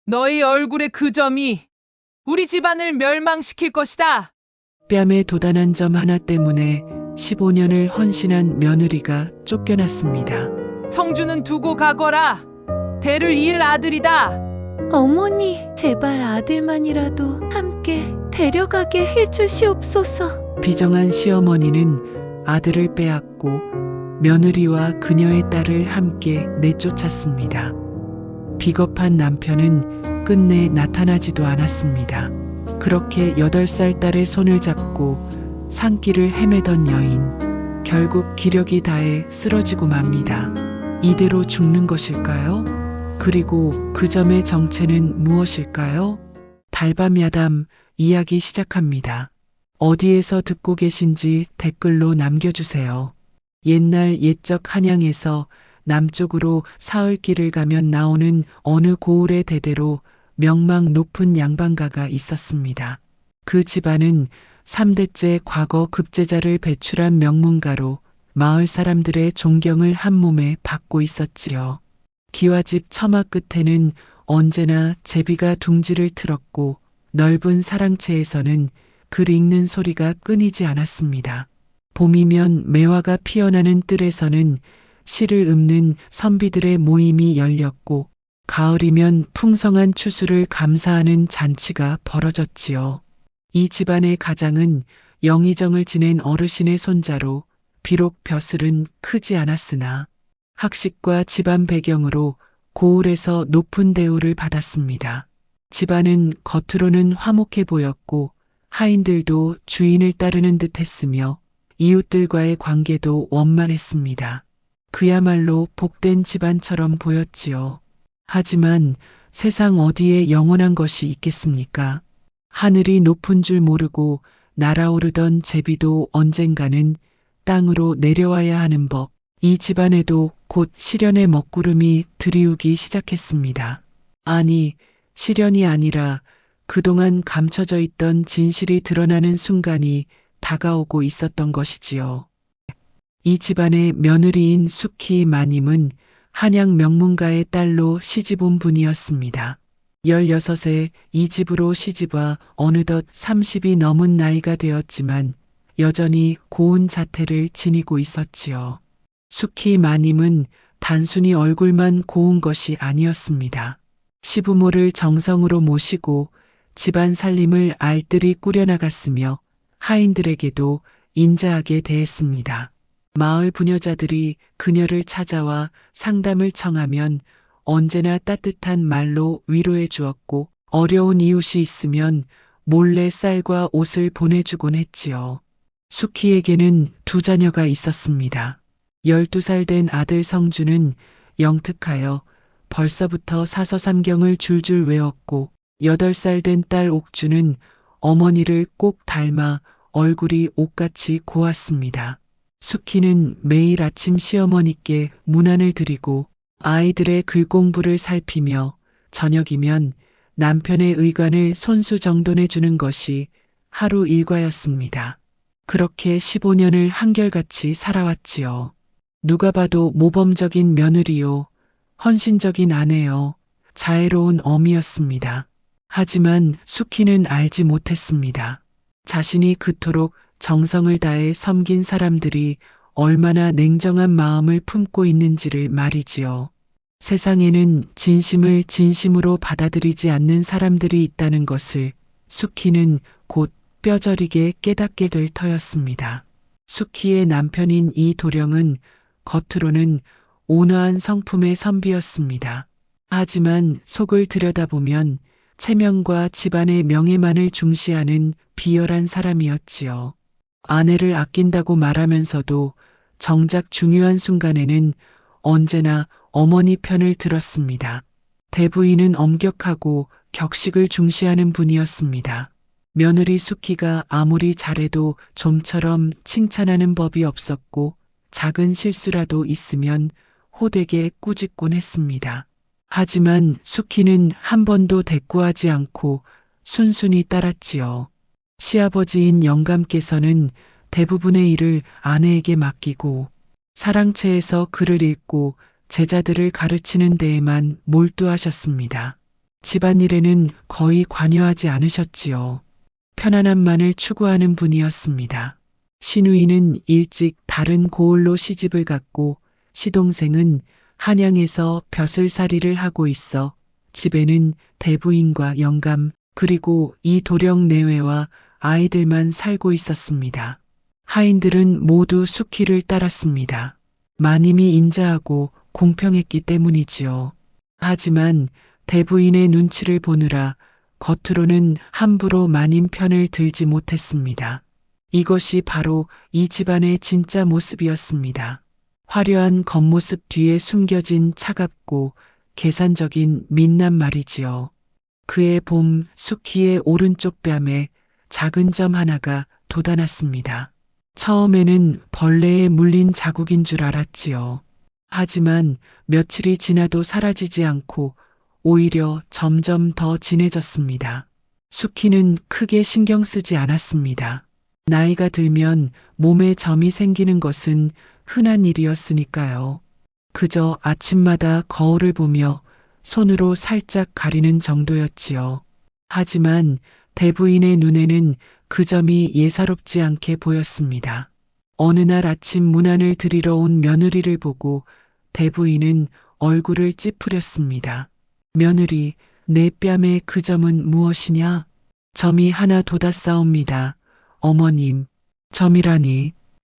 너희 얼굴의 그 점이 우리 집안을 멸망시킬 것이다. 뺨에 도단한 점 하나 때문에 15년을 헌신한 며느리가 쫓겨났습니다. 청주는 두고 가거라. 대를 이을 아들이다. 어머니, 제발 아들만이라도 함께 데려가게 해주시옵소서. 비정한 시어머니는 아들을 빼앗고 며느리와 그녀의 딸을 함께 내쫓았습니다. 비겁한 남편은 끝내 나타나지도 않았습니다. 그렇게 8살 딸의 손을 잡고 산길을 헤매던 여인, 결국 기력이 다해 쓰러지고 맙니다. 이대로 죽는 것일까요? 그리고 그 점의 정체는 무엇일까요? 달밤야담 이야기 시작합니다. 어디에서 듣고 계신지 댓글로 남겨주세요. 옛날 옛적 한양에서 남쪽으로 사흘길을 가면 나오는 어느 고을의 대대로 명망 높은 양반가가 있었습니다. 그 집안은 3대째 과거 급제자를 배출한 명문가로 마을 사람들의 존경을 한몸에 받고 있었지요. 기와집 처마 끝에는 언제나 제비가 둥지를 틀었고 넓은 사랑채에서는 글 읽는 소리가 끊이지 않았습니다. 봄이면 매화가 피어나는 뜰에서는 시를 읊는 선비들의 모임이 열렸고 가을이면 풍성한 추수를 감사하는 잔치가 벌어졌지요. 이 집안의 가장은 영의정을 지낸 어르신의 손자로 비록 벼슬은 크지 않았으나 학식과 집안 배경으로 고을에서 높은 대우를 받았습니다. 집안은 겉으로는 화목해 보였고 하인들도 주인을 따르는 듯 했으며 이웃들과의 관계도 원만했습니다. 그야말로 복된 집안처럼 보였지요. 하지만 세상 어디에 영원한 것이 있겠습니까? 하늘이 높은 줄 모르고 날아오르던 제비도 언젠가는 땅으로 내려와야 하는 법, 이 집안에도 곧 시련의 먹구름이 들이우기 시작했습니다. 아니, 시련이 아니라 그동안 감춰져 있던 진실이 드러나는 순간이 다가오고 있었던 것이지요. 이 집안의 며느리인 숙희 마님은 한양 명문가의 딸로 시집온 분이었습니다. 16세 이 집으로 시집와 어느덧 30이 넘은 나이가 되었지만 여전히 고운 자태를 지니고 있었지요. 숙희 마님은 단순히 얼굴만 고운 것이 아니었습니다. 시부모를 정성으로 모시고 집안 살림을 알뜰히 꾸려나갔으며 하인들에게도 인자하게 대했습니다. 마을 부녀자들이 그녀를 찾아와 상담을 청하면 언제나 따뜻한 말로 위로해 주었고 어려운 이웃이 있으면 몰래 쌀과 옷을 보내주곤 했지요. 숙희에게는 2자녀가 있었습니다. 12살 된 아들 성주는 영특하여 벌써부터 사서삼경을 줄줄 외웠고 8살 된 딸 옥주는 어머니를 꼭 닮아 얼굴이 옥같이 고왔습니다. 숙희는 매일 아침 시어머니께 문안을 드리고 아이들의 글공부를 살피며 저녁이면 남편의 의관을 손수정돈해 주는 것이 하루 일과였습니다. 그렇게 15년을 한결같이 살아왔지요. 누가 봐도 모범적인 며느리요, 헌신적인 아내요, 자애로운 어미였습니다. 하지만 숙희는 알지 못했습니다. 자신이 그토록 정성을 다해 섬긴 사람들이 얼마나 냉정한 마음을 품고 있는지를 말이지요. 세상에는 진심을 진심으로 받아들이지 않는 사람들이 있다는 것을 숙희는 곧 뼈저리게 깨닫게 될 터였습니다. 숙희의 남편인 이 도령은 겉으로는 온화한 성품의 선비였습니다. 하지만 속을 들여다보면 체면과 집안의 명예만을 중시하는 비열한 사람이었지요. 아내를 아낀다고 말하면서도 정작 중요한 순간에는 언제나 어머니 편을 들었습니다. 대부인은 엄격하고 격식을 중시하는 분이었습니다. 며느리 숙희가 아무리 잘해도 좀처럼 칭찬하는 법이 없었고 작은 실수라도 있으면 호되게 꾸짖곤 했습니다. 하지만 숙희는 한 번도 대꾸하지 않고 순순히 따랐지요. 시아버지인 영감께서는 대부분의 일을 아내에게 맡기고 사랑채에서 글을 읽고 제자들을 가르치는 데에만 몰두하셨습니다. 집안일에는 거의 관여하지 않으셨지요. 편안함만을 추구하는 분이었습니다. 시누이는 일찍 다른 고을로 시집을 갔고 시동생은 한양에서 벼슬살이를 하고 있어 집에는 대부인과 영감 그리고 이 도령 내외와 아이들만 살고 있었습니다. 하인들은 모두 숙희를 따랐습니다. 마님이 인자하고 공평했기 때문이지요. 하지만 대부인의 눈치를 보느라 겉으로는 함부로 마님 편을 들지 못했습니다. 이것이 바로 이 집안의 진짜 모습이었습니다. 화려한 겉모습 뒤에 숨겨진 차갑고 계산적인 민남 말이지요. 그의 봄 숙희의 오른쪽 뺨에 작은 점 하나가 돋아났습니다. 처음에는 벌레에 물린 자국인 줄 알았지요. 하지만 며칠이 지나도 사라지지 않고 오히려 점점 더 진해졌습니다. 숙희는 크게 신경 쓰지 않았습니다. 나이가 들면 몸에 점이 생기는 것은 흔한 일이었으니까요. 그저 아침마다 거울을 보며 손으로 살짝 가리는 정도였지요. 하지만 대부인의 눈에는 그 점이 예사롭지 않게 보였습니다. 어느 날 아침 문안을 드리러 온 며느리를 보고 대부인은 얼굴을 찌푸렸습니다. 며느리, 내 뺨에 그 점은 무엇이냐? 점이 하나 돋았사옵니다. 어머님, 점이라니.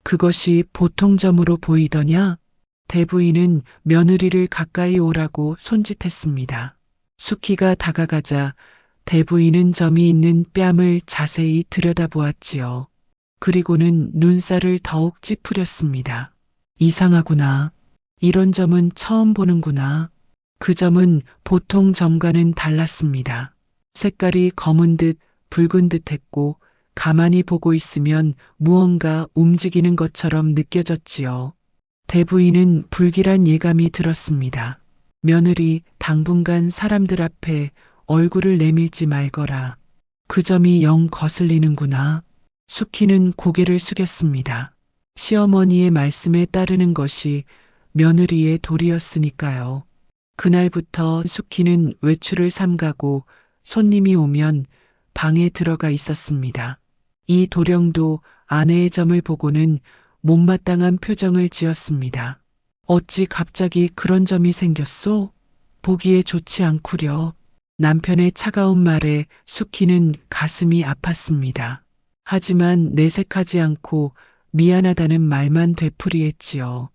그것이 보통 점으로 보이더냐? 대부인은 며느리를 가까이 오라고 손짓했습니다. 숙희가 다가가자 대부인은 점이 있는 뺨을 자세히 들여다보았지요. 그리고는 눈살을 더욱 찌푸렸습니다. 이상하구나. 이런 점은 처음 보는구나. 그 점은 보통 점과는 달랐습니다. 색깔이 검은 듯 붉은 듯 했고 가만히 보고 있으면 무언가 움직이는 것처럼 느껴졌지요. 대부인은 불길한 예감이 들었습니다. 며느리, 당분간 사람들 앞에 얼굴을 내밀지 말거라. 그 점이 영 거슬리는구나. 숙희는 고개를 숙였습니다. 시어머니의 말씀에 따르는 것이 며느리의 도리였으니까요. 그날부터 숙희는 외출을 삼가고 손님이 오면 방에 들어가 있었습니다. 이 도령도 아내의 점을 보고는 못마땅한 표정을 지었습니다. 어찌 갑자기 그런 점이 생겼소? 보기에 좋지 않구려. 남편의 차가운 말에 숙희는 가슴이 아팠습니다. 하지만 내색하지 않고 미안하다는 말만 되풀이했지요.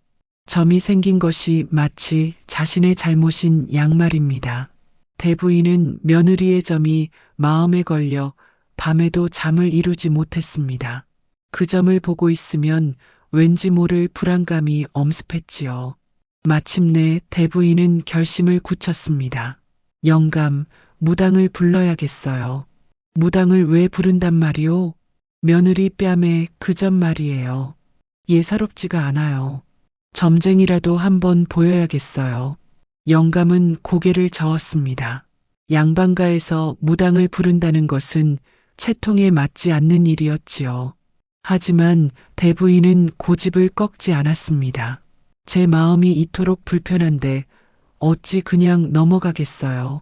점이 생긴 것이 마치 자신의 잘못인 양말입니다. 대부인은 며느리의 점이 마음에 걸려 밤에도 잠을 이루지 못했습니다. 그 점을 보고 있으면 왠지 모를 불안감이 엄습했지요. 마침내 대부인은 결심을 굳혔습니다. 영감, 무당을 불러야겠어요. 무당을 왜 부른단 말이오? 며느리 뺨에 그 점 말이에요. 예사롭지가 않아요. 점쟁이라도 한번 보여야겠어요. 영감은 고개를 저었습니다. 양반가에서 무당을 부른다는 것은 채통에 맞지 않는 일이었지요. 하지만 대부인은 고집을 꺾지 않았습니다. 제 마음이 이토록 불편한데 어찌 그냥 넘어가겠어요.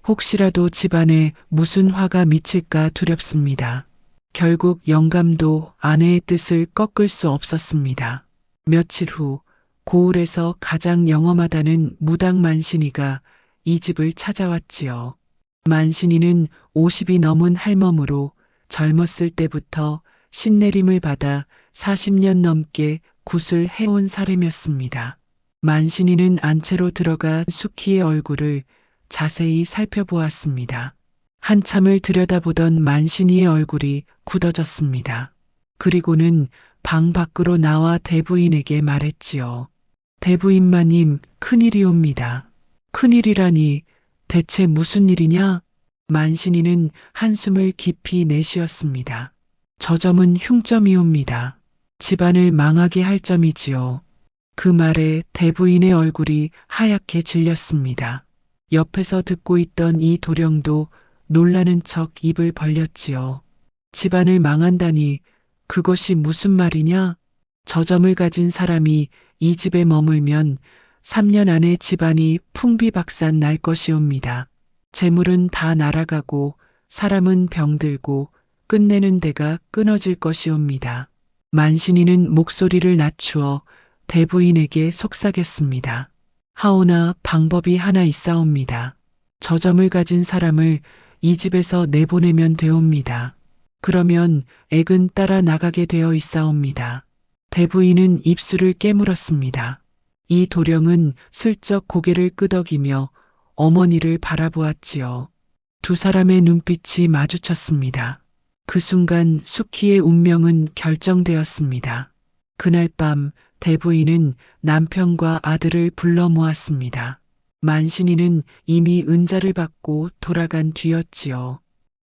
혹시라도 집안에 무슨 화가 미칠까 두렵습니다. 결국 영감도 아내의 뜻을 꺾을 수 없었습니다. 며칠 후 고을에서 가장 영험하다는 무당 만신이가 이 집을 찾아왔지요. 만신이는 50이 넘은 할멈으로 젊었을 때부터 신내림을 받아 40년 넘게 굿을 해온 사람이었습니다. 만신이는 안채로 들어가 숙희의 얼굴을 자세히 살펴보았습니다. 한참을 들여다보던 만신이의 얼굴이 굳어졌습니다. 그리고는 방 밖으로 나와 대부인에게 말했지요. 대부인마님, 큰일이옵니다. 큰일이라니 대체 무슨 일이냐? 만신이는 한숨을 깊이 내쉬었습니다. 저 점은 흉점이옵니다. 집안을 망하게 할 점이지요. 그 말에 대부인의 얼굴이 하얗게 질렸습니다. 옆에서 듣고 있던 이 도령도 놀라는 척 입을 벌렸지요. 집안을 망한다니 그것이 무슨 말이냐? 저 점을 가진 사람이 이 집에 머물면 3년 안에 집안이 풍비박산 날 것이옵니다. 재물은 다 날아가고 사람은 병들고 끝내는 데가 끊어질 것이옵니다. 만신이는 목소리를 낮추어 대부인에게 속삭였습니다. 하오나 방법이 하나 있사옵니다. 저 점을 가진 사람을 이 집에서 내보내면 되옵니다. 그러면 액은 따라 나가게 되어 있사옵니다. 대부인은 입술을 깨물었습니다. 이 도령은 슬쩍 고개를 끄덕이며 어머니를 바라보았지요. 두 사람의 눈빛이 마주쳤습니다. 그 순간 숙희의 운명은 결정되었습니다. 그날 밤 대부인은 남편과 아들을 불러 모았습니다. 만신이는 이미 은자를 받고 돌아간 뒤였지요.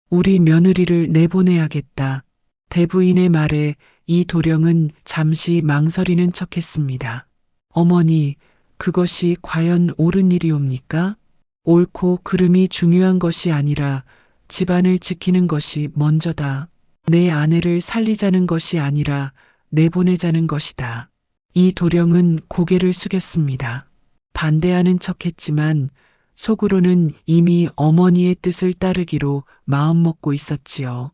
우리 며느리를 내보내야겠다. 대부인의 말에 이 도령은 잠시 망설이는 척했습니다. 어머니, 그것이 과연 옳은 일이옵니까? 옳고 그름이 중요한 것이 아니라 집안을 지키는 것이 먼저다. 내 아내를 살리자는 것이 아니라 내보내자는 것이다. 이 도령은 고개를 숙였습니다. 반대하는 척했지만 속으로는 이미 어머니의 뜻을 따르기로 마음먹고 있었지요.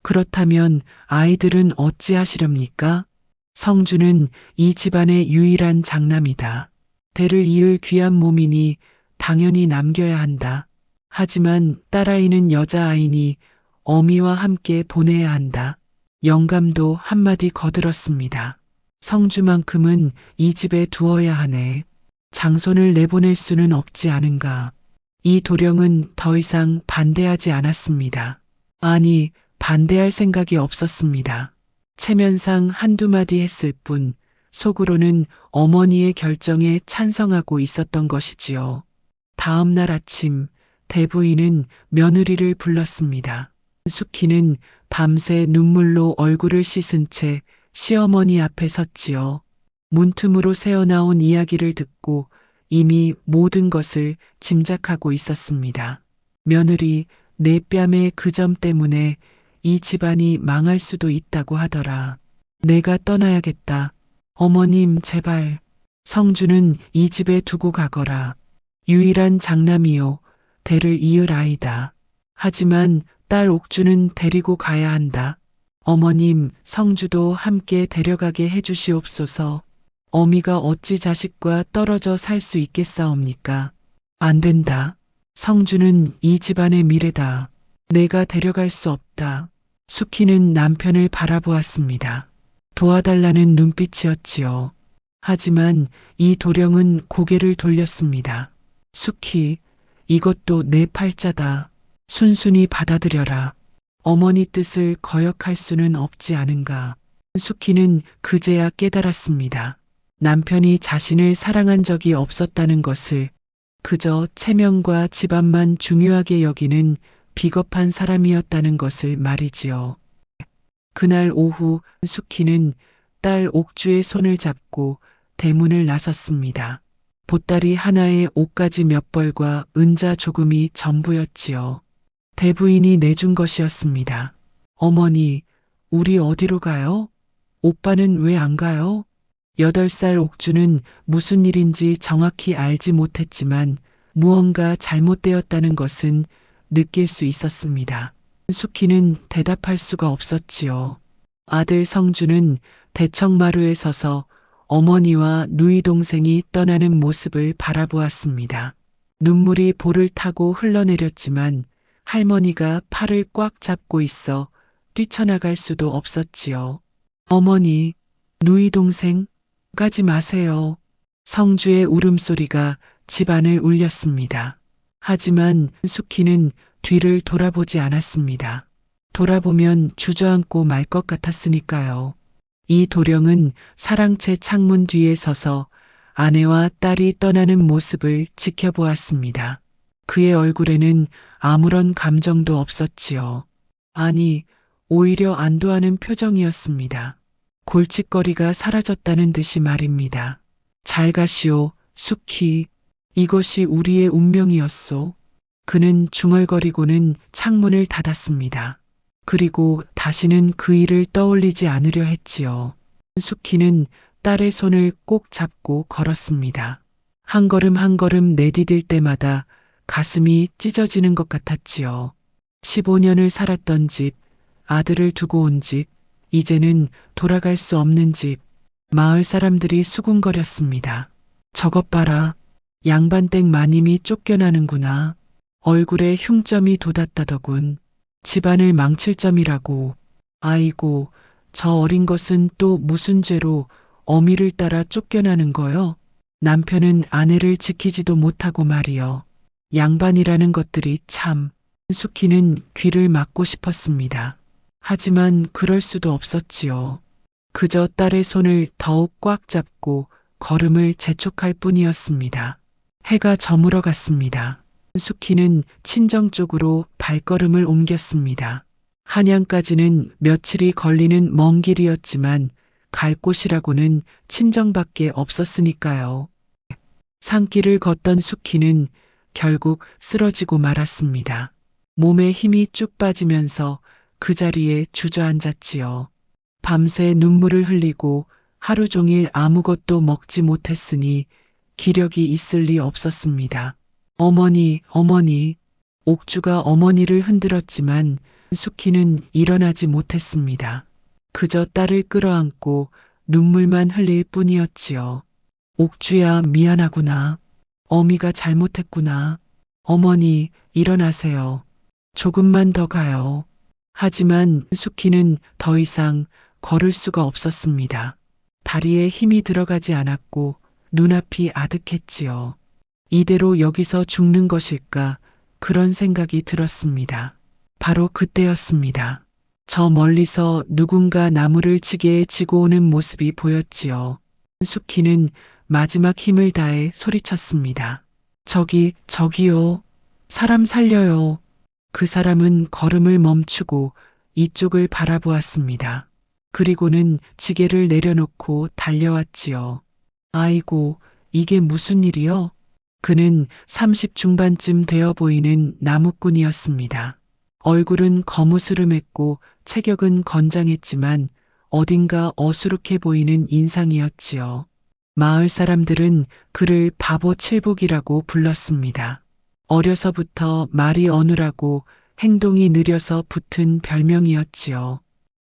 그렇다면 아이들은 어찌하시렵니까? 성주는 이 집안의 유일한 장남이다. 대를 이을 귀한 몸이니 당연히 남겨야 한다. 하지만 딸아이는 여자아이니 어미와 함께 보내야 한다. 영감도 한마디 거들었습니다. 성주만큼은 이 집에 두어야 하네. 장손을 내보낼 수는 없지 않은가. 이 도령은 더 이상 반대하지 않았습니다. 아니, 반대할 생각이 없었습니다. 체면상 한두 마디 했을 뿐 속으로는 어머니의 결정에 찬성하고 있었던 것이지요. 다음 날 아침 대부인은 며느리를 불렀습니다. 숙희는 밤새 눈물로 얼굴을 씻은 채 시어머니 앞에 섰지요. 문틈으로 새어나온 이야기를 듣고 이미 모든 것을 짐작하고 있었습니다. 며느리, 내 뺨의 그 점 때문에 이 집안이 망할 수도 있다고 하더라. 내가 떠나야겠다. 어머님, 제발. 성주는 이 집에 두고 가거라. 유일한 장남이요. 대를 이을 아이다. 하지만 딸 옥주는 데리고 가야 한다. 어머님, 성주도 함께 데려가게 해주시옵소서. 어미가 어찌 자식과 떨어져 살 수 있겠사옵니까? 안 된다. 성주는 이 집안의 미래다. 내가 데려갈 수 없다. 숙희는 남편을 바라보았습니다. 도와달라는 눈빛이었지요. 하지만 이 도령은 고개를 돌렸습니다. 숙희, 이것도 내 팔자다. 순순히 받아들여라. 어머니 뜻을 거역할 수는 없지 않은가. 숙희는 그제야 깨달았습니다. 남편이 자신을 사랑한 적이 없었다는 것을, 그저 체면과 집안만 중요하게 여기는 비겁한 사람이었다는 것을 말이지요. 그날 오후 숙희는 딸 옥주의 손을 잡고 대문을 나섰습니다. 보따리 하나에 옷가지 몇 벌과 은자 조금이 전부였지요. 대부인이 내준 것이었습니다. 어머니, 우리 어디로 가요? 오빠는 왜 안 가요? 8살 옥주는 무슨 일인지 정확히 알지 못했지만 무언가 잘못되었다는 것은 느낄 수 있었습니다. 숙희는 대답할 수가 없었지요. 아들 성주는 대청마루에 서서 어머니와 누이 동생이 떠나는 모습을 바라보았습니다. 눈물이 볼을 타고 흘러내렸지만 할머니가 팔을 꽉 잡고 있어 뛰쳐나갈 수도 없었지요. 어머니, 누이 동생, 가지 마세요. 성주의 울음소리가 집안을 울렸습니다. 하지만 숙희는 뒤를 돌아보지 않았습니다. 돌아보면 주저앉고 말 것 같았으니까요. 이 도령은 사랑채 창문 뒤에 서서 아내와 딸이 떠나는 모습을 지켜보았습니다. 그의 얼굴에는 아무런 감정도 없었지요. 아니, 오히려 안도하는 표정이었습니다. 골칫거리가 사라졌다는 듯이 말입니다. 잘 가시오, 숙희. 이것이 우리의 운명이었소. 그는 중얼거리고는 창문을 닫았습니다. 그리고 다시는 그 일을 떠올리지 않으려 했지요. 숙희는 딸의 손을 꼭 잡고 걸었습니다. 한 걸음 한 걸음 내디딜 때마다 가슴이 찢어지는 것 같았지요. 15년을 살았던 집, 아들을 두고 온 집, 이제는 돌아갈 수 없는 집. 마을 사람들이 수군거렸습니다. 저것 봐라. 양반댁 마님이 쫓겨나는구나. 얼굴에 흉점이 돋았다더군. 집안을 망칠 점이라고. 아이고, 저 어린 것은 또 무슨 죄로 어미를 따라 쫓겨나는 거요? 남편은 아내를 지키지도 못하고 말이요. 양반이라는 것들이 참. 숙희는 귀를 막고 싶었습니다. 하지만 그럴 수도 없었지요. 그저 딸의 손을 더욱 꽉 잡고 걸음을 재촉할 뿐이었습니다. 해가 저물어 갔습니다. 숙희는 친정 쪽으로 발걸음을 옮겼습니다. 한양까지는 며칠이 걸리는 먼 길이었지만 갈 곳이라고는 친정밖에 없었으니까요. 산길을 걷던 숙희는 결국 쓰러지고 말았습니다. 몸에 힘이 쭉 빠지면서 그 자리에 주저앉았지요. 밤새 눈물을 흘리고 하루 종일 아무것도 먹지 못했으니 기력이 있을 리 없었습니다. 어머니, 어머니. 옥주가 어머니를 흔들었지만 숙희는 일어나지 못했습니다. 그저 딸을 끌어안고 눈물만 흘릴 뿐이었지요. 옥주야, 미안하구나. 어미가 잘못했구나. 어머니, 일어나세요. 조금만 더 가요. 하지만 숙희는 더 이상 걸을 수가 없었습니다. 다리에 힘이 들어가지 않았고 눈앞이 아득했지요. 이대로 여기서 죽는 것일까 그런 생각이 들었습니다. 바로 그때였습니다. 저 멀리서 누군가 나무를 지게에 지고 오는 모습이 보였지요. 숙희는 마지막 힘을 다해 소리쳤습니다. 저기요. 사람 살려요. 그 사람은 걸음을 멈추고 이쪽을 바라보았습니다. 그리고는 지게를 내려놓고 달려왔지요. 아이고, 이게 무슨 일이요? 그는 30 중반쯤 되어 보이는 나무꾼이었습니다. 얼굴은 거무스름했고 체격은 건장했지만 어딘가 어수룩해 보이는 인상이었지요. 마을 사람들은 그를 바보 칠복이라고 불렀습니다. 어려서부터 말이 어눌하고 행동이 느려서 붙은 별명이었지요.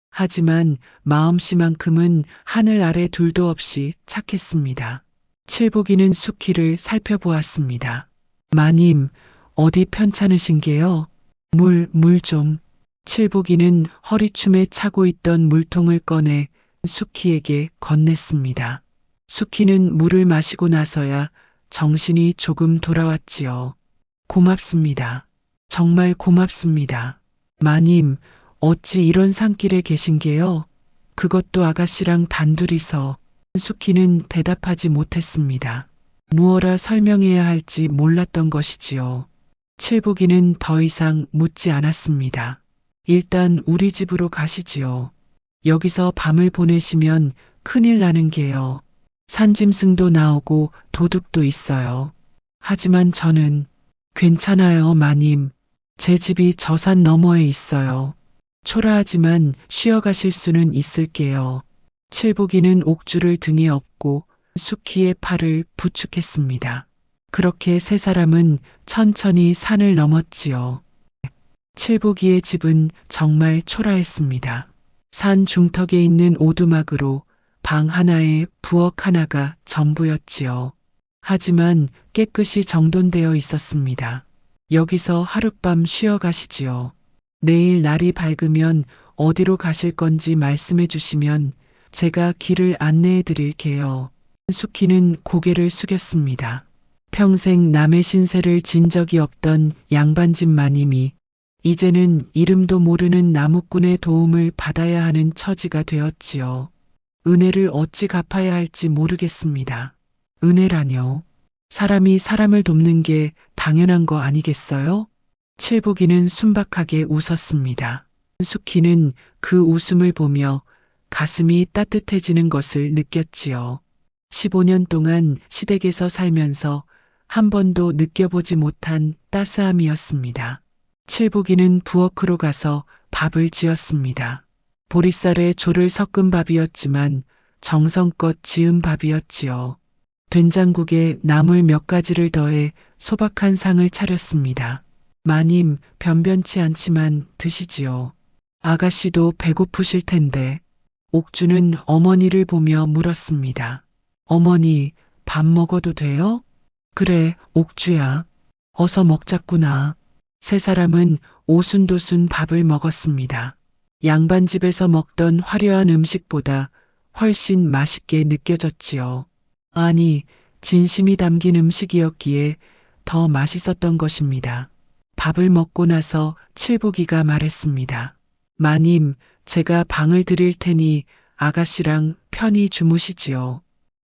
하지만 마음씨만큼은 하늘 아래 둘도 없이 착했습니다. 칠복이는 숙희를 살펴보았습니다. 마님, 어디 편찮으신 게요? 물 좀. 칠복이는 허리춤에 차고 있던 물통을 꺼내 숙희에게 건넸습니다. 숙희는 물을 마시고 나서야 정신이 조금 돌아왔지요. 고맙습니다. 정말 고맙습니다. 마님, 어찌 이런 산길에 계신 게요? 그것도 아가씨랑 단둘이서. 숙희는 대답하지 못했습니다. 무어라 설명해야 할지 몰랐던 것이지요. 칠복이는 더 이상 묻지 않았습니다. 일단 우리 집으로 가시지요. 여기서 밤을 보내시면 큰일 나는 게요. 산짐승도 나오고 도둑도 있어요. 하지만 저는 괜찮아요, 마님. 제 집이 저 산 너머에 있어요. 초라하지만 쉬어가실 수는 있을게요. 칠복이는 옥주를 등에 업고 숙희의 팔을 부축했습니다. 그렇게 세 사람은 천천히 산을 넘었지요. 칠복이의 집은 정말 초라했습니다. 산 중턱에 있는 오두막으로 방 하나에 부엌 하나가 전부였지요. 하지만 깨끗이 정돈되어 있었습니다. 여기서 하룻밤 쉬어 가시지요. 내일 날이 밝으면 어디로 가실 건지 말씀해 주시면 제가 길을 안내해 드릴게요. 숙희는 고개를 숙였습니다. 평생 남의 신세를 진 적이 없던 양반집 마님이 이제는 이름도 모르는 나무꾼의 도움을 받아야 하는 처지가 되었지요. 은혜를 어찌 갚아야 할지 모르겠습니다. 은혜라뇨. 사람이 사람을 돕는 게 당연한 거 아니겠어요? 칠복이는 순박하게 웃었습니다. 숙희는 그 웃음을 보며 가슴이 따뜻해지는 것을 느꼈지요. 15년 동안 시댁에서 살면서 한 번도 느껴보지 못한 따스함이었습니다. 칠복이는 부엌으로 가서 밥을 지었습니다. 보리쌀에 조를 섞은 밥이었지만 정성껏 지은 밥이었지요. 된장국에 나물 몇 가지를 더해 소박한 상을 차렸습니다. 마님, 변변치 않지만 드시지요. 아가씨도 배고프실 텐데. 옥주는 어머니를 보며 물었습니다. 어머니, 밥 먹어도 돼요? 그래, 옥주야. 어서 먹자꾸나. 세 사람은 오순도순 밥을 먹었습니다. 양반집에서 먹던 화려한 음식보다 훨씬 맛있게 느껴졌지요. 아니, 진심이 담긴 음식이었기에 더 맛있었던 것입니다. 밥을 먹고 나서 칠복이가 말했습니다. 마님, 제가 방을 드릴 테니 아가씨랑 편히 주무시지요.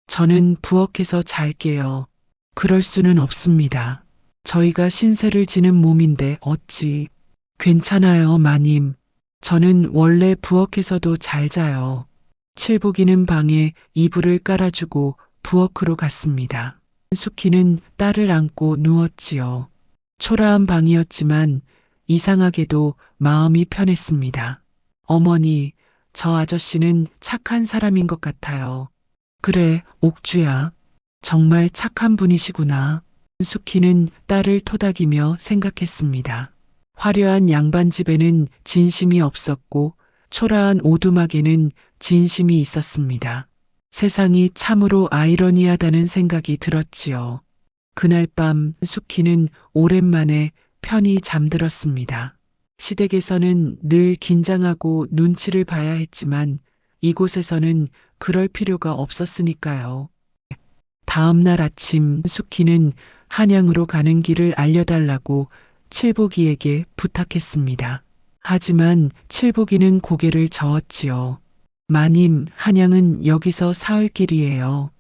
저는 부엌에서 잘게요. 그럴 수는 없습니다. 저희가 신세를 지는 몸인데 어찌. 괜찮아요, 마님. 저는 원래 부엌에서도 잘 자요. 칠복이는 방에 이불을 깔아주고 부엌으로 갔습니다. 숙희는 딸을 안고 누웠지요. 초라한 방이었지만 이상하게도 마음이 편했습니다. 어머니, 저 아저씨는 착한 사람인 것 같아요. 그래, 옥주야. 정말 착한 분이시구나. 숙희는 딸을 토닥이며 생각했습니다. 화려한 양반집에는 진심이 없었고 초라한 오두막에는 진심이 있었습니다. 세상이 참으로 아이러니하다는 생각이 들었지요. 그날 밤 숙희는 오랜만에 편히 잠들었습니다. 시댁에서는 늘 긴장하고 눈치를 봐야 했지만 이곳에서는 그럴 필요가 없었으니까요. 다음 날 아침 숙희는 한양으로 가는 길을 알려달라고 칠복이에게 부탁했습니다. 하지만 칠복이는 고개를 저었지요. 마님, 한양은 여기서 사흘 길이에요.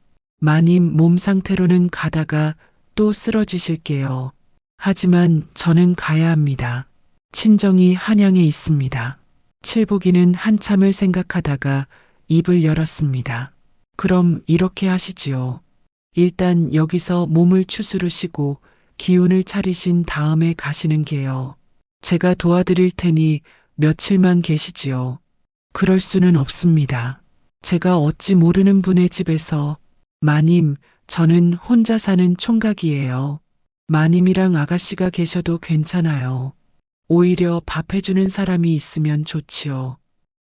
마님 몸 상태로는 가다가 또 쓰러지실게요. 하지만 저는 가야 합니다. 친정이 한양에 있습니다. 칠복이는 한참을 생각하다가 입을 열었습니다. 그럼 이렇게 하시지요. 일단 여기서 몸을 추스르시고 기운을 차리신 다음에 가시는 게요. 제가 도와드릴 테니 며칠만 계시지요. 그럴 수는 없습니다. 제가 어찌 모르는 분의 집에서. 마님, 저는 혼자 사는 총각이에요. 마님이랑 아가씨가 계셔도 괜찮아요. 오히려 밥 해주는 사람이 있으면 좋지요.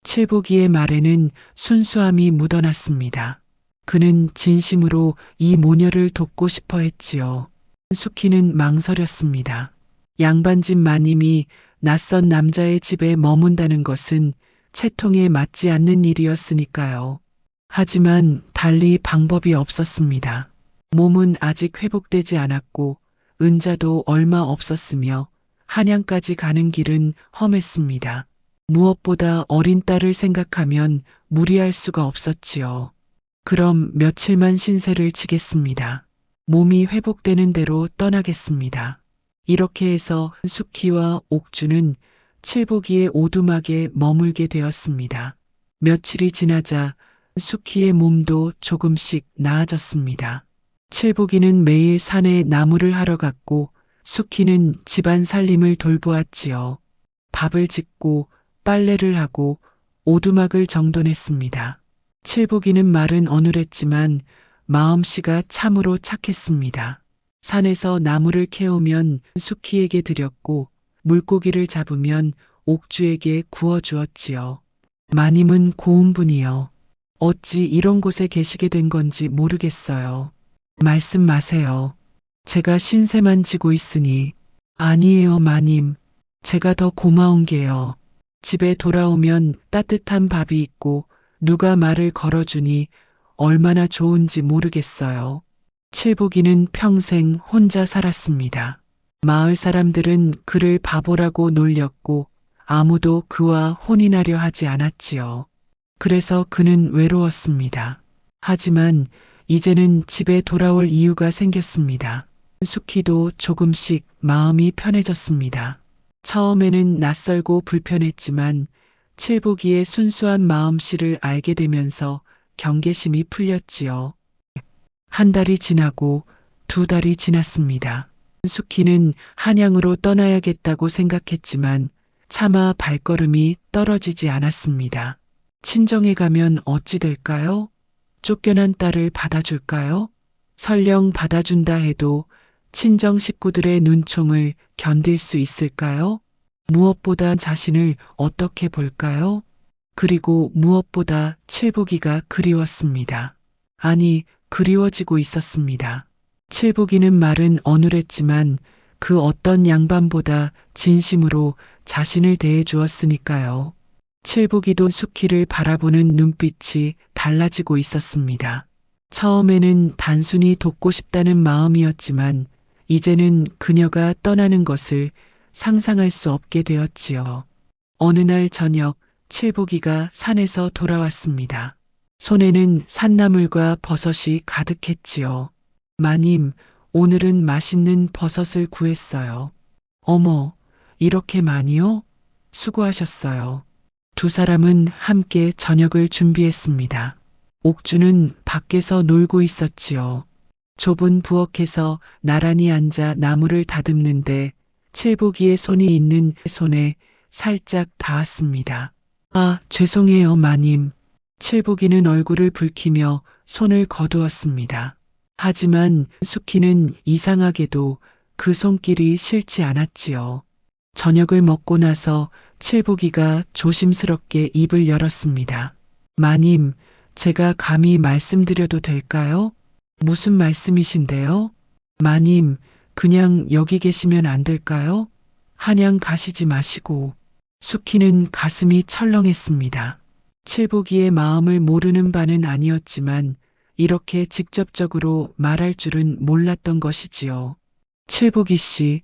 칠복이의 말에는 순수함이 묻어났습니다. 그는 진심으로 이 모녀를 돕고 싶어 했지요. 숙희는 망설였습니다. 양반집 마님이 낯선 남자의 집에 머문다는 것은 채통에 맞지 않는 일이었으니까요. 하지만 달리 방법이 없었습니다. 몸은 아직 회복되지 않았고 은자도 얼마 없었으며 한양까지 가는 길은 험했습니다. 무엇보다 어린 딸을 생각하면 무리할 수가 없었지요. 그럼 며칠만 신세를 지겠습니다. 몸이 회복되는 대로 떠나겠습니다. 이렇게 해서 숙희와 옥주는 칠복이의 오두막에 머물게 되었습니다. 며칠이 지나자 숙희의 몸도 조금씩 나아졌습니다. 칠복이는 매일 산에 나무를 하러 갔고 숙희는 집안 살림을 돌보았지요. 밥을 짓고 빨래를 하고 오두막을 정돈했습니다. 칠복이는 말은 어눌했지만 마음씨가 참으로 착했습니다. 산에서 나무를 캐오면 숙희에게 드렸고 물고기를 잡으면 옥주에게 구워주었지요. 마님은 고운 분이요. 어찌 이런 곳에 계시게 된 건지 모르겠어요. 말씀 마세요. 제가 신세만 지고 있으니. 아니에요, 마님. 제가 더 고마운 게요. 집에 돌아오면 따뜻한 밥이 있고 누가 말을 걸어주니 얼마나 좋은지 모르겠어요. 칠복이는 평생 혼자 살았습니다. 마을 사람들은 그를 바보라고 놀렸고 아무도 그와 혼인하려 하지 않았지요. 그래서 그는 외로웠습니다. 하지만 이제는 집에 돌아올 이유가 생겼습니다. 숙희도 조금씩 마음이 편해졌습니다. 처음에는 낯설고 불편했지만 칠복이의 순수한 마음씨를 알게 되면서 경계심이 풀렸지요. 한 달이 지나고 두 달이 지났습니다. 숙희는 한양으로 떠나야겠다고 생각했지만 차마 발걸음이 떨어지지 않았습니다. 친정에 가면 어찌 될까요? 쫓겨난 딸을 받아줄까요? 설령 받아준다 해도 친정 식구들의 눈총을 견딜 수 있을까요? 무엇보다 자신을 어떻게 볼까요? 그리고 무엇보다 칠복이가 그리웠습니다. 아니, 그리워지고 있었습니다. 칠복이는 말은 어눌했지만 그 어떤 양반보다 진심으로 자신을 대해 주었으니까요. 칠복이도 수키를 바라보는 눈빛이 달라지고 있었습니다. 처음에는 단순히 돕고 싶다는 마음이었지만 이제는 그녀가 떠나는 것을 상상할 수 없게 되었지요. 어느 날 저녁 칠복이가 산에서 돌아왔습니다. 손에는 산나물과 버섯이 가득했지요. 마님, 오늘은 맛있는 버섯을 구했어요. 어머, 이렇게 많이요? 수고하셨어요. 두 사람은 함께 저녁을 준비했습니다. 옥주는 밖에서 놀고 있었지요. 좁은 부엌에서 나란히 앉아 나무를 다듬는데 칠복이의 손이 있는 손에 살짝 닿았습니다. 아, 죄송해요, 마님. 칠복이는 얼굴을 붉히며 손을 거두었습니다. 하지만 수키는 이상하게도 그 손길이 싫지 않았지요. 저녁을 먹고 나서 칠복이가 조심스럽게 입을 열었습니다. 마님, 제가 감히 말씀드려도 될까요? 무슨 말씀이신데요? 마님, 그냥 여기 계시면 안 될까요? 한양 가시지 마시고. 수키는 가슴이 철렁했습니다. 칠복이의 마음을 모르는 바는 아니었지만 이렇게 직접적으로 말할 줄은 몰랐던 것이지요. 칠복이 씨,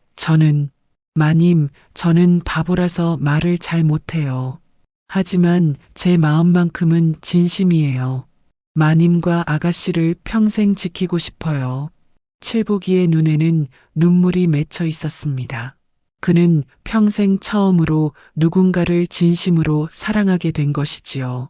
마님, 저는 바보라서 말을 잘 못해요. 하지만 제 마음만큼은 진심이에요. 마님과 아가씨를 평생 지키고 싶어요. 칠복이의 눈에는 눈물이 맺혀 있었습니다. 그는 평생 처음으로 누군가를 진심으로 사랑하게 된 것이지요.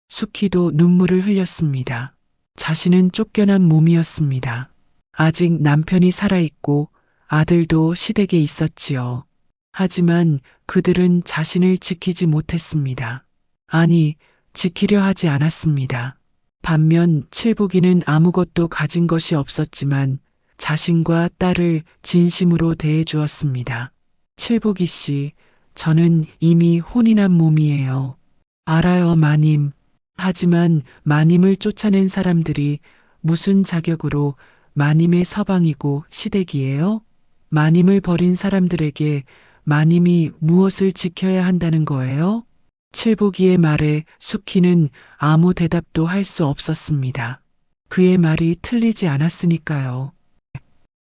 수키도 눈물을 흘렸습니다. 자신은 쫓겨난 몸이었습니다. 아직 남편이 살아있고 아들도 시댁에 있었지요. 하지만 그들은 자신을 지키지 못했습니다. 아니, 지키려 하지 않았습니다. 반면 칠복이는 아무것도 가진 것이 없었지만 자신과 딸을 진심으로 대해 주었습니다. 칠복이 씨, 저는 이미 혼이 난 몸이에요. 알아요, 마님. 하지만 마님을 쫓아낸 사람들이 무슨 자격으로 마님의 서방이고 시댁이에요? 마님을 버린 사람들에게 마님이 무엇을 지켜야 한다는 거예요? 칠복이의 말에 수키는 아무 대답도 할 수 없었습니다. 그의 말이 틀리지 않았으니까요.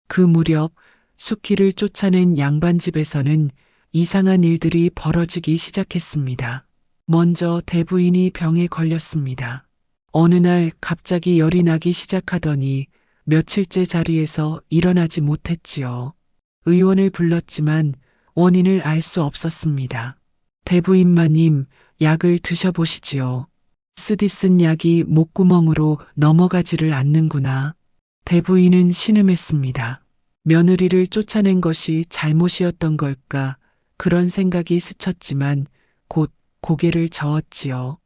그 무렵 수키를 쫓아낸 양반집에서는 이상한 일들이 벌어지기 시작했습니다. 먼저 대부인이 병에 걸렸습니다. 어느 날 갑자기 열이 나기 시작하더니 며칠째 자리에서 일어나지 못했지요. 의원을 불렀지만 원인을 알 수 없었습니다. 대부인마님, 약을 드셔보시지요. 쓰디 쓴 약이 목구멍으로 넘어가지를 않는구나. 대부인은 신음했습니다. 며느리를 쫓아낸 것이 잘못이었던 걸까? 그런 생각이 스쳤지만 곧 고개를 저었지요.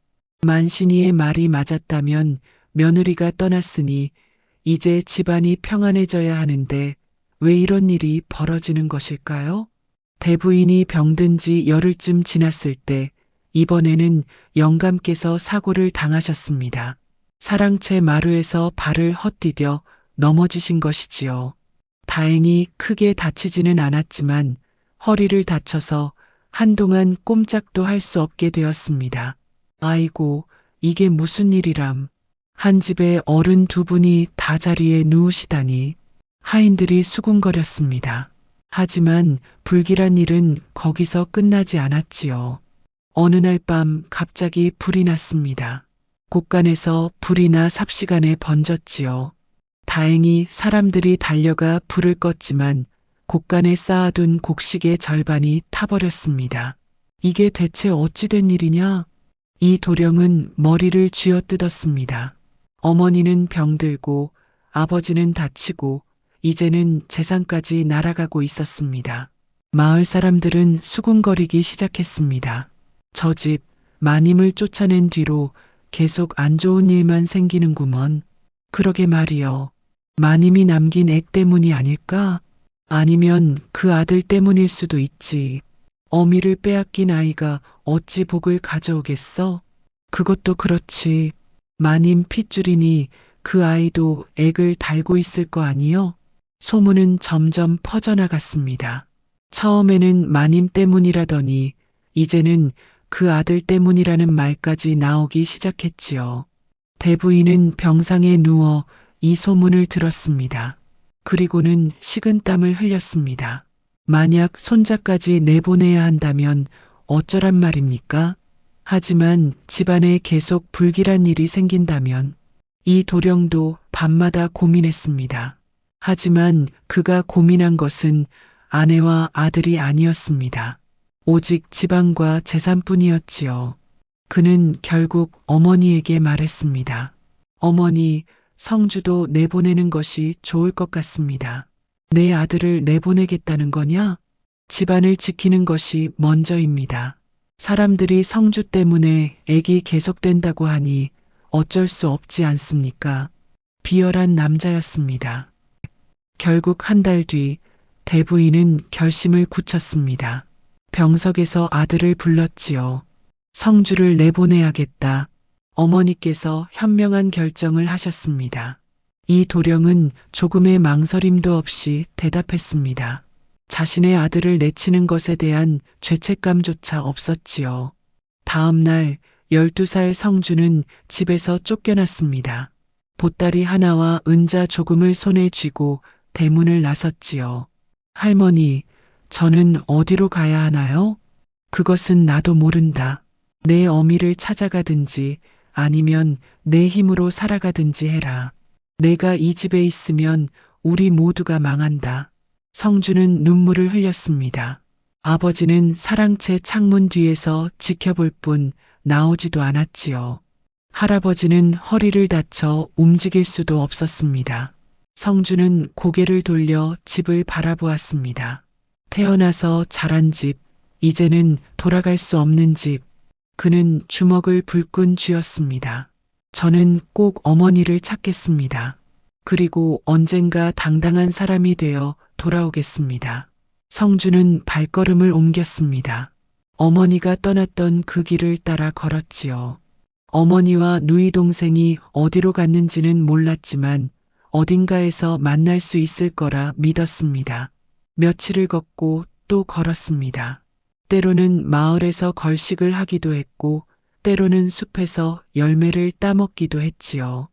만신이의 말이 맞았다면 며느리가 떠났으니 이제 집안이 평안해져야 하는데 왜 이런 일이 벌어지는 것일까요? 대부인이 병든 지 열흘쯤 지났을 때 이번에는 영감께서 사고를 당하셨습니다. 사랑채 마루에서 발을 헛디뎌 넘어지신 것이지요. 다행히 크게 다치지는 않았지만 허리를 다쳐서 한동안 꼼짝도 할 수 없게 되었습니다. 아이고, 이게 무슨 일이람. 한 집에 어른 두 분이 다 자리에 누우시다니. 하인들이 수군거렸습니다. 하지만 불길한 일은 거기서 끝나지 않았지요. 어느 날 밤 갑자기 불이 났습니다. 곳간에서 불이 나 삽시간에 번졌지요. 다행히 사람들이 달려가 불을 껐지만 곳간에 쌓아둔 곡식의 절반이 타버렸습니다. 이게 대체 어찌된 일이냐? 이 도령은 머리를 쥐어뜯었습니다. 어머니는 병들고 아버지는 다치고 이제는 재산까지 날아가고 있었습니다. 마을 사람들은 수군거리기 시작했습니다. 저 집 마님을 쫓아낸 뒤로 계속 안 좋은 일만 생기는구먼. 그러게 말이여. 마님이 남긴 액 때문이 아닐까? 아니면 그 아들 때문일 수도 있지. 어미를 빼앗긴 아이가 어찌 복을 가져오겠어? 그것도 그렇지. 마님 핏줄이니 그 아이도 액을 달고 있을 거 아니요? 소문은 점점 퍼져나갔습니다. 처음에는 마님 때문이라더니 이제는 그 아들 때문이라는 말까지 나오기 시작했지요. 대부인은 병상에 누워 이 소문을 들었습니다. 그리고는 식은땀을 흘렸습니다. 만약 손자까지 내보내야 한다면 어쩌란 말입니까? 하지만 집안에 계속 불길한 일이 생긴다면 이 도령도 밤마다 고민했습니다. 하지만 그가 고민한 것은 아내와 아들이 아니었습니다. 오직 지방과 재산뿐이었지요. 그는 결국 어머니에게 말했습니다. 어머니, 성주도 내보내는 것이 좋을 것 같습니다. 내 아들을 내보내겠다는 거냐? 집안을 지키는 것이 먼저입니다. 사람들이 성주 때문에 액이 계속된다고 하니 어쩔 수 없지 않습니까? 비열한 남자였습니다. 결국 한 달 뒤 대부인은 결심을 굳혔습니다. 병석에서 아들을 불렀지요. 성주를 내보내야겠다. 어머니께서 현명한 결정을 하셨습니다. 이 도령은 조금의 망설임도 없이 대답했습니다. 자신의 아들을 내치는 것에 대한 죄책감조차 없었지요. 다음 날 12살 성주는 집에서 쫓겨났습니다. 보따리 하나와 은자 조금을 손에 쥐고 대문을 나섰지요. 할머니, 저는 어디로 가야 하나요? 그것은 나도 모른다. 내 어미를 찾아가든지 아니면 내 힘으로 살아가든지 해라. 내가 이 집에 있으면 우리 모두가 망한다. 성주는 눈물을 흘렸습니다. 아버지는 사랑채 창문 뒤에서 지켜볼 뿐 나오지도 않았지요. 할아버지는 허리를 다쳐 움직일 수도 없었습니다. 성주는 고개를 돌려 집을 바라보았습니다. 태어나서 자란 집, 이제는 돌아갈 수 없는 집. 그는 주먹을 불끈 쥐었습니다. 저는 꼭 어머니를 찾겠습니다. 그리고 언젠가 당당한 사람이 되어 돌아오겠습니다. 성주는 발걸음을 옮겼습니다. 어머니가 떠났던 그 길을 따라 걸었지요. 어머니와 누이 동생이 어디로 갔는지는 몰랐지만 어딘가에서 만날 수 있을 거라 믿었습니다. 며칠을 걷고 또 걸었습니다. 때로는 마을에서 걸식을 하기도 했고 때로는 숲에서 열매를 따먹기도 했지요.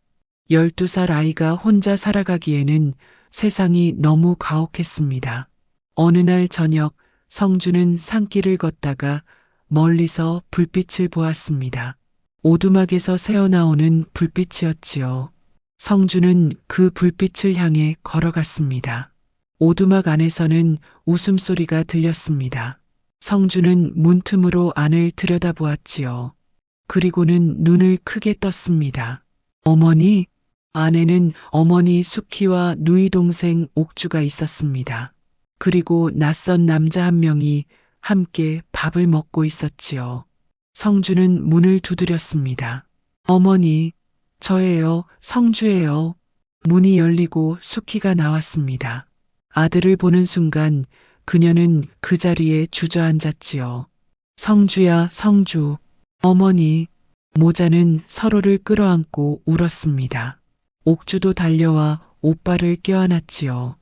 12살 아이가 혼자 살아가기에는 세상이 너무 가혹했습니다. 어느 날 저녁 성주는 산길을 걷다가 멀리서 불빛을 보았습니다. 오두막에서 새어나오는 불빛이었지요. 성주는 그 불빛을 향해 걸어갔습니다. 오두막 안에서는 웃음소리가 들렸습니다. 성주는 문틈으로 안을 들여다보았지요. 그리고는 눈을 크게 떴습니다. 어머니? 안에는 어머니 수키와 누이 동생 옥주가 있었습니다. 그리고 낯선 남자 한 명이 함께 밥을 먹고 있었지요. 성주는 문을 두드렸습니다. 어머니, 저예요, 성주예요. 문이 열리고 수키가 나왔습니다. 아들을 보는 순간 그녀는 그 자리에 주저앉았지요. 성주야, 성주. 어머니. 모자는 서로를 끌어안고 울었습니다. 옥주도 달려와 오빠를 껴안았지요.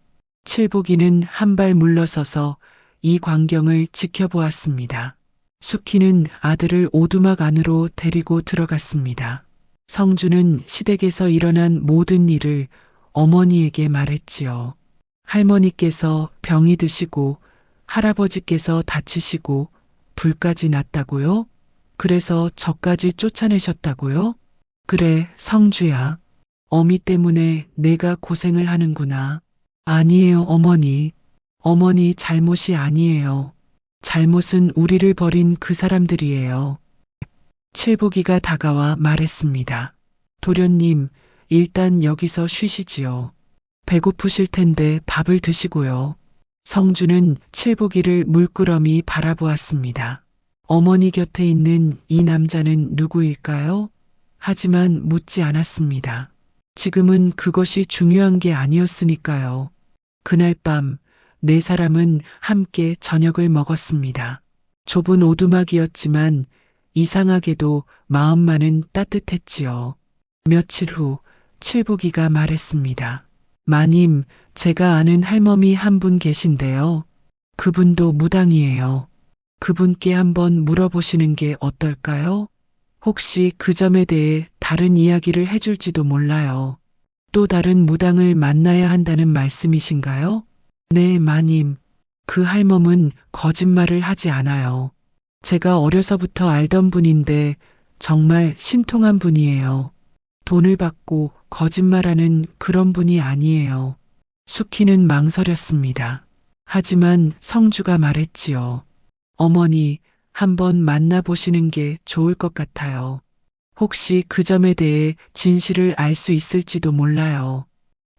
칠복이는 한 발 물러서서 이 광경을 지켜보았습니다. 수키는 아들을 오두막 안으로 데리고 들어갔습니다. 성주는 시댁에서 일어난 모든 일을 어머니에게 말했지요. 할머니께서 병이 드시고 할아버지께서 다치시고 불까지 났다고요? 그래서 저까지 쫓아내셨다고요? 그래, 성주야. 어미 때문에 내가 고생을 하는구나. 아니에요, 어머니. 어머니 잘못이 아니에요. 잘못은 우리를 버린 그 사람들이에요. 칠복이가 다가와 말했습니다. 도련님, 일단 여기서 쉬시지요. 배고프실 텐데 밥을 드시고요. 성주는 칠복이를 물끄러미 바라보았습니다. 어머니 곁에 있는 이 남자는 누구일까요? 하지만 묻지 않았습니다. 지금은 그것이 중요한 게 아니었으니까요. 그날 밤 네 사람은 함께 저녁을 먹었습니다. 좁은 오두막이었지만 이상하게도 마음만은 따뜻했지요. 며칠 후 칠복이가 말했습니다. 마님, 제가 아는 할머니 한 분 계신데요. 그분도 무당이에요. 그분께 한번 물어보시는 게 어떨까요? 혹시 그 점에 대해 다른 이야기를 해줄지도 몰라요. 또 다른 무당을 만나야 한다는 말씀이신가요? 네, 마님. 그 할멈은 거짓말을 하지 않아요. 제가 어려서부터 알던 분인데 정말 신통한 분이에요. 돈을 받고 거짓말하는 그런 분이 아니에요. 수키는 망설였습니다. 하지만 성주가 말했지요. 어머니, 한번 만나보시는 게 좋을 것 같아요. 혹시 그 점에 대해 진실을 알 수 있을지도 몰라요.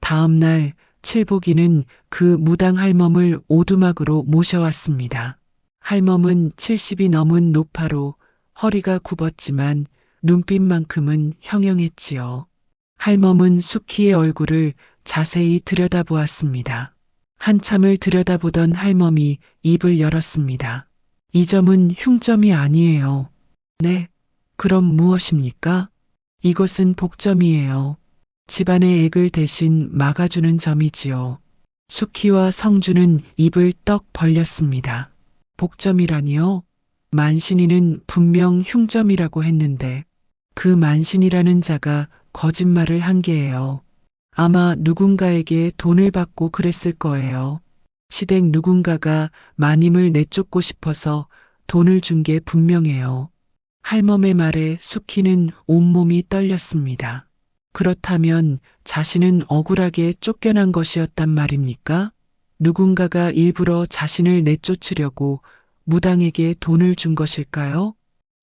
다음 날 칠복이는 그 무당 할멈을 오두막으로 모셔왔습니다. 할멈은 70이 넘은 노파로 허리가 굽었지만 눈빛만큼은 형형했지요. 할멈은 수키의 얼굴을 자세히 들여다보았습니다. 한참을 들여다보던 할멈이 입을 열었습니다. 이 점은 흉점이 아니에요. 네, 그럼 무엇입니까? 이것은 복점이에요. 집안의 액을 대신 막아주는 점이지요. 수키와 성주는 입을 떡 벌렸습니다. 복점이라니요? 만신이는 분명 흉점이라고 했는데 그 만신이라는 자가 거짓말을 한 게예요. 아마 누군가에게 돈을 받고 그랬을 거예요. 시댁 누군가가 마님을 내쫓고 싶어서 돈을 준 게 분명해요. 할멈의 말에 수키는 온몸이 떨렸습니다. 그렇다면 자신은 억울하게 쫓겨난 것이었단 말입니까? 누군가가 일부러 자신을 내쫓으려고 무당에게 돈을 준 것일까요?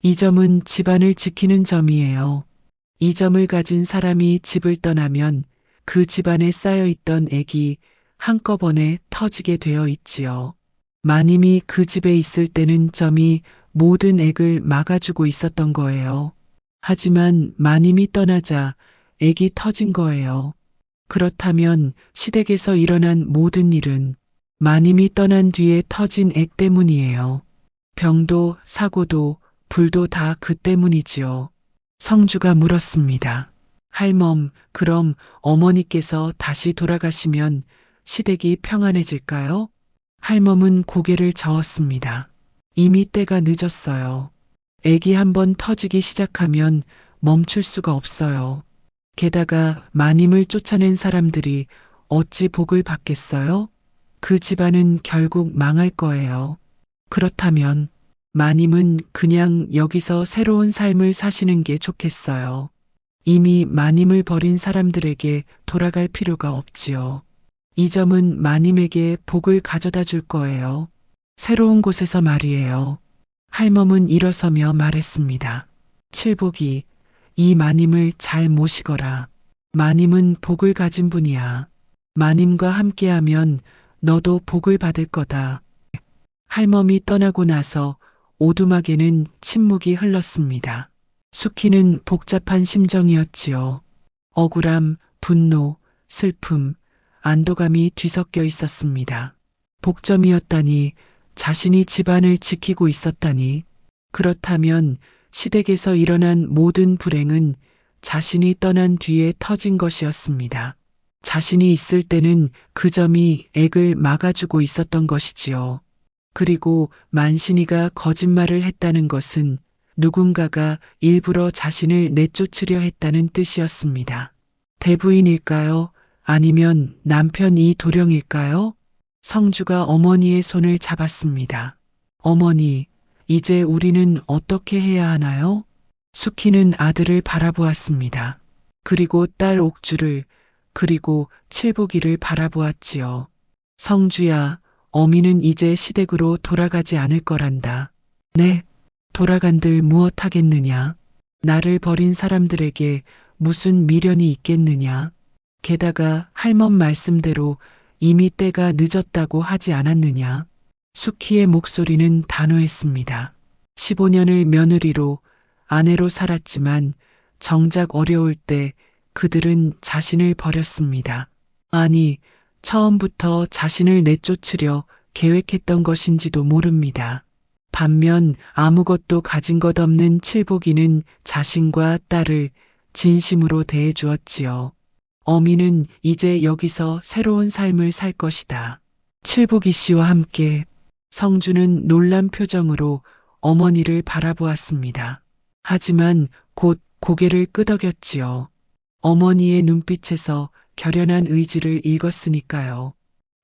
이 점은 집안을 지키는 점이에요. 이 점을 가진 사람이 집을 떠나면 그 집안에 쌓여있던 액이 한꺼번에 터지게 되어 있지요. 마님이 그 집에 있을 때는 점이 모든 액을 막아주고 있었던 거예요. 하지만 마님이 떠나자 액이 터진 거예요. 그렇다면 시댁에서 일어난 모든 일은 마님이 떠난 뒤에 터진 액 때문이에요. 병도 사고도 불도 다 그 때문이지요. 성주가 물었습니다. 할멈, 그럼 어머니께서 다시 돌아가시면 시댁이 평안해질까요? 할멈은 고개를 저었습니다. 이미 때가 늦었어요. 액이 한번 터지기 시작하면 멈출 수가 없어요. 게다가 마님을 쫓아낸 사람들이 어찌 복을 받겠어요? 그 집안은 결국 망할 거예요. 그렇다면 마님은 그냥 여기서 새로운 삶을 사시는 게 좋겠어요. 이미 마님을 버린 사람들에게 돌아갈 필요가 없지요. 이 점은 마님에게 복을 가져다 줄 거예요. 새로운 곳에서 말이에요. 할멈은 일어서며 말했습니다. 칠복이, 이 마님을 잘 모시거라. 마님은 복을 가진 분이야. 마님과 함께하면 너도 복을 받을 거다. 할멈이 떠나고 나서 오두막에는 침묵이 흘렀습니다. 수키는 복잡한 심정이었지요. 억울함, 분노, 슬픔, 안도감이 뒤섞여 있었습니다. 복점이었다니, 자신이 집안을 지키고 있었다니, 그렇다면 시댁에서 일어난 모든 불행은 자신이 떠난 뒤에 터진 것이었습니다. 자신이 있을 때는 그 점이 액을 막아주고 있었던 것이지요. 그리고 만신이가 거짓말을 했다는 것은 누군가가 일부러 자신을 내쫓으려 했다는 뜻이었습니다. 대부인일까요? 아니면 남편 이도령일까요? 성주가 어머니의 손을 잡았습니다. 어머니, 이제 우리는 어떻게 해야 하나요? 수키는 아들을 바라보았습니다. 그리고 딸 옥주를, 그리고 칠복이를 바라보았지요. 성주야, 어미는 이제 시댁으로 돌아가지 않을 거란다. 네, 돌아간들 무엇하겠느냐. 나를 버린 사람들에게 무슨 미련이 있겠느냐. 게다가 할멈 말씀대로 이미 때가 늦었다고 하지 않았느냐. 수키의 목소리는 단호했습니다. 15년을 며느리로 아내로 살았지만 정작 어려울 때 그들은 자신을 버렸습니다. 아니, 처음부터 자신을 내쫓으려 계획했던 것인지도 모릅니다. 반면 아무것도 가진 것 없는 칠복이는 자신과 딸을 진심으로 대해 주었지요. 어미는 이제 여기서 새로운 삶을 살 것이다. 칠복이 씨와 함께 성주는 놀란 표정으로 어머니를 바라보았습니다. 하지만 곧 고개를 끄덕였지요. 어머니의 눈빛에서 결연한 의지를 읽었으니까요.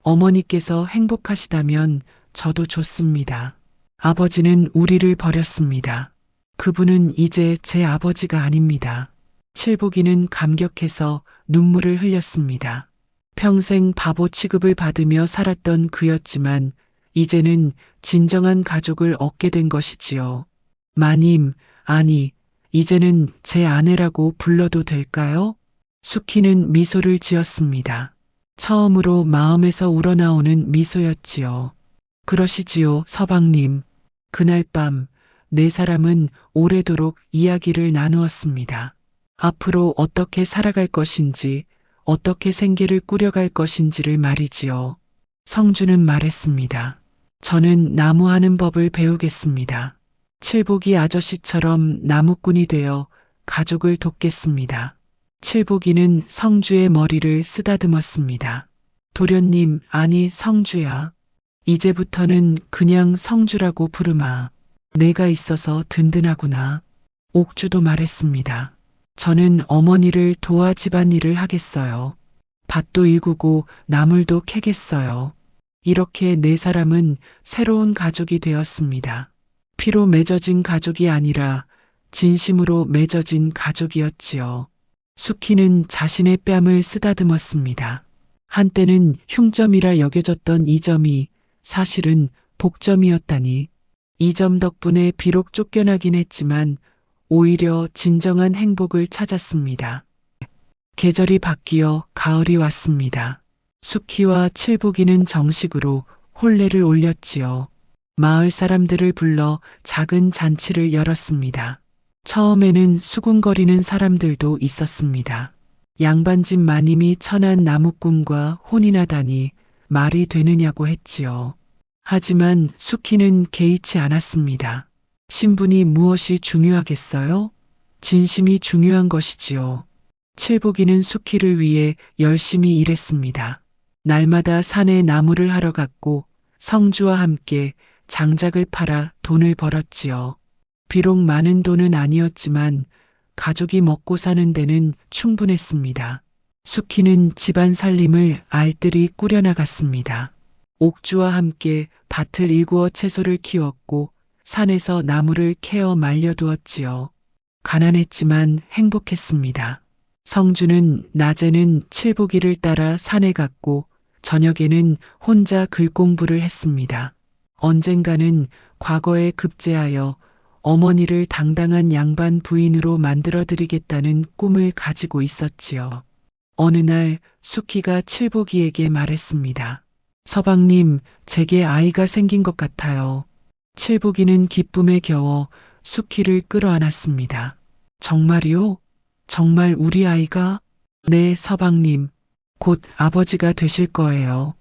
어머니께서 행복하시다면 저도 좋습니다. 아버지는 우리를 버렸습니다. 그분은 이제 제 아버지가 아닙니다. 칠복이는 감격해서 눈물을 흘렸습니다. 평생 바보 취급을 받으며 살았던 그였지만 이제는 진정한 가족을 얻게 된 것이지요. 마님, 아니, 이제는 제 아내라고 불러도 될까요? 수키는 미소를 지었습니다. 처음으로 마음에서 우러나오는 미소였지요. 그러시지요, 서방님. 그날 밤, 네 사람은 오래도록 이야기를 나누었습니다. 앞으로 어떻게 살아갈 것인지, 어떻게 생계를 꾸려갈 것인지를 말이지요. 성주는 말했습니다. 저는 나무하는 법을 배우겠습니다. 칠복이 아저씨처럼 나무꾼이 되어 가족을 돕겠습니다. 칠복이는 성주의 머리를 쓰다듬었습니다. 도련님, 아니 성주야. 이제부터는 그냥 성주라고 부르마. 내가 있어서 든든하구나. 옥주도 말했습니다. 저는 어머니를 도와 집안일을 하겠어요. 밭도 일구고 나물도 캐겠어요. 이렇게 네 사람은 새로운 가족이 되었습니다. 피로 맺어진 가족이 아니라 진심으로 맺어진 가족이었지요. 수키는 자신의 뺨을 쓰다듬었습니다. 한때는 흉점이라 여겨졌던 이 점이 사실은 복점이었다니. 이 점 덕분에 비록 쫓겨나긴 했지만 오히려 진정한 행복을 찾았습니다. 계절이 바뀌어 가을이 왔습니다. 수키와 칠복이는 정식으로 혼례를 올렸지요. 마을 사람들을 불러 작은 잔치를 열었습니다. 처음에는 수군거리는 사람들도 있었습니다. 양반집 마님이 천한 나무꾼과 혼인하다니 말이 되느냐고 했지요. 하지만 수키는 개의치 않았습니다. 신분이 무엇이 중요하겠어요? 진심이 중요한 것이지요. 칠복이는 수키를 위해 열심히 일했습니다. 날마다 산에 나무를 하러 갔고 성주와 함께 장작을 팔아 돈을 벌었지요. 비록 많은 돈은 아니었지만 가족이 먹고 사는 데는 충분했습니다. 수키는 집안 살림을 알뜰히 꾸려나갔습니다. 옥주와 함께 밭을 일구어 채소를 키웠고 산에서 나무를 캐어 말려두었지요. 가난했지만 행복했습니다. 성주는 낮에는 칠복이를 따라 산에 갔고 저녁에는 혼자 글 공부를 했습니다. 언젠가는 과거에 급제하여 어머니를 당당한 양반 부인으로 만들어드리겠다는 꿈을 가지고 있었지요. 어느 날 수키가 칠복이에게 말했습니다. 서방님, 제게 아이가 생긴 것 같아요. 칠복이는 기쁨에 겨워 수키를 끌어안았습니다. 정말이요? 정말 우리 아이가? 네, 서방님. 곧 아버지가 되실 거예요.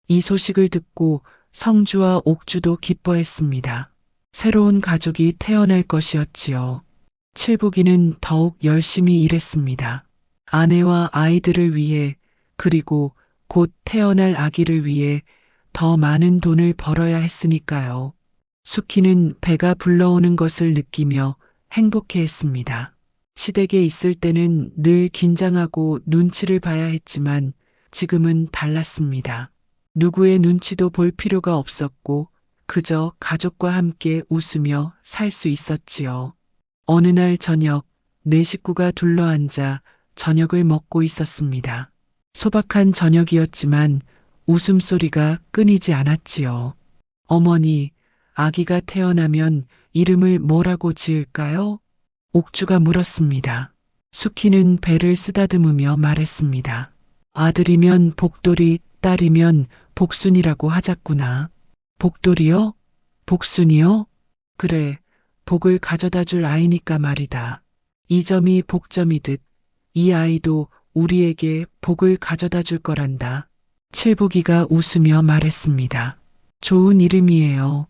이 소식을 듣고 성주와 옥주도 기뻐했습니다. 새로운 가족이 태어날 것이었지요. 칠복이는 더욱 열심히 일했습니다. 아내와 아이들을 위해 그리고 곧 태어날 아기를 위해 더 많은 돈을 벌어야 했으니까요. 수키는 배가 불러오는 것을 느끼며 행복해했습니다. 시댁에 있을 때는 늘 긴장하고 눈치를 봐야 했지만 지금은 달랐습니다. 누구의 눈치도 볼 필요가 없었고 그저 가족과 함께 웃으며 살 수 있었지요. 어느 날 저녁, 네 식구가 둘러앉아 저녁을 먹고 있었습니다. 소박한 저녁이었지만 웃음소리가 끊이지 않았지요. 어머니, 아기가 태어나면 이름을 뭐라고 지을까요? 옥주가 물었습니다. 수키는 배를 쓰다듬으며 말했습니다. 아들이면 복돌이, 딸이면 복순이라고 하자꾸나. 복돌이요? 복순이요? 그래, 복을 가져다 줄 아이니까 말이다. 이 점이 복점이듯 이 아이도 우리에게 복을 가져다 줄 거란다. 칠복이가 웃으며 말했습니다. 좋은 이름이에요.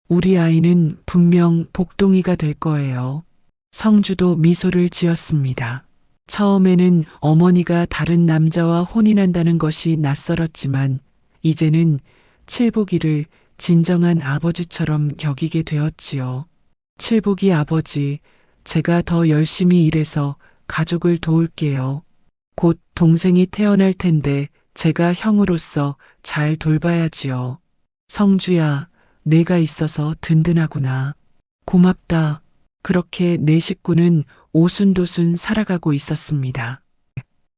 우리 아이는 분명 복동이가 될 거예요. 성주도 미소를 지었습니다. 처음에는 어머니가 다른 남자와 혼인한다는 것이 낯설었지만 이제는 칠복이를 진정한 아버지처럼 여기게 되었지요. 칠복이 아버지, 제가 더 열심히 일해서 가족을 도울게요. 곧 동생이 태어날 텐데 제가 형으로서 잘 돌봐야지요. 성주야, 내가 있어서 든든하구나. 고맙다. 그렇게 네 식구는 오순도순 살아가고 있었습니다.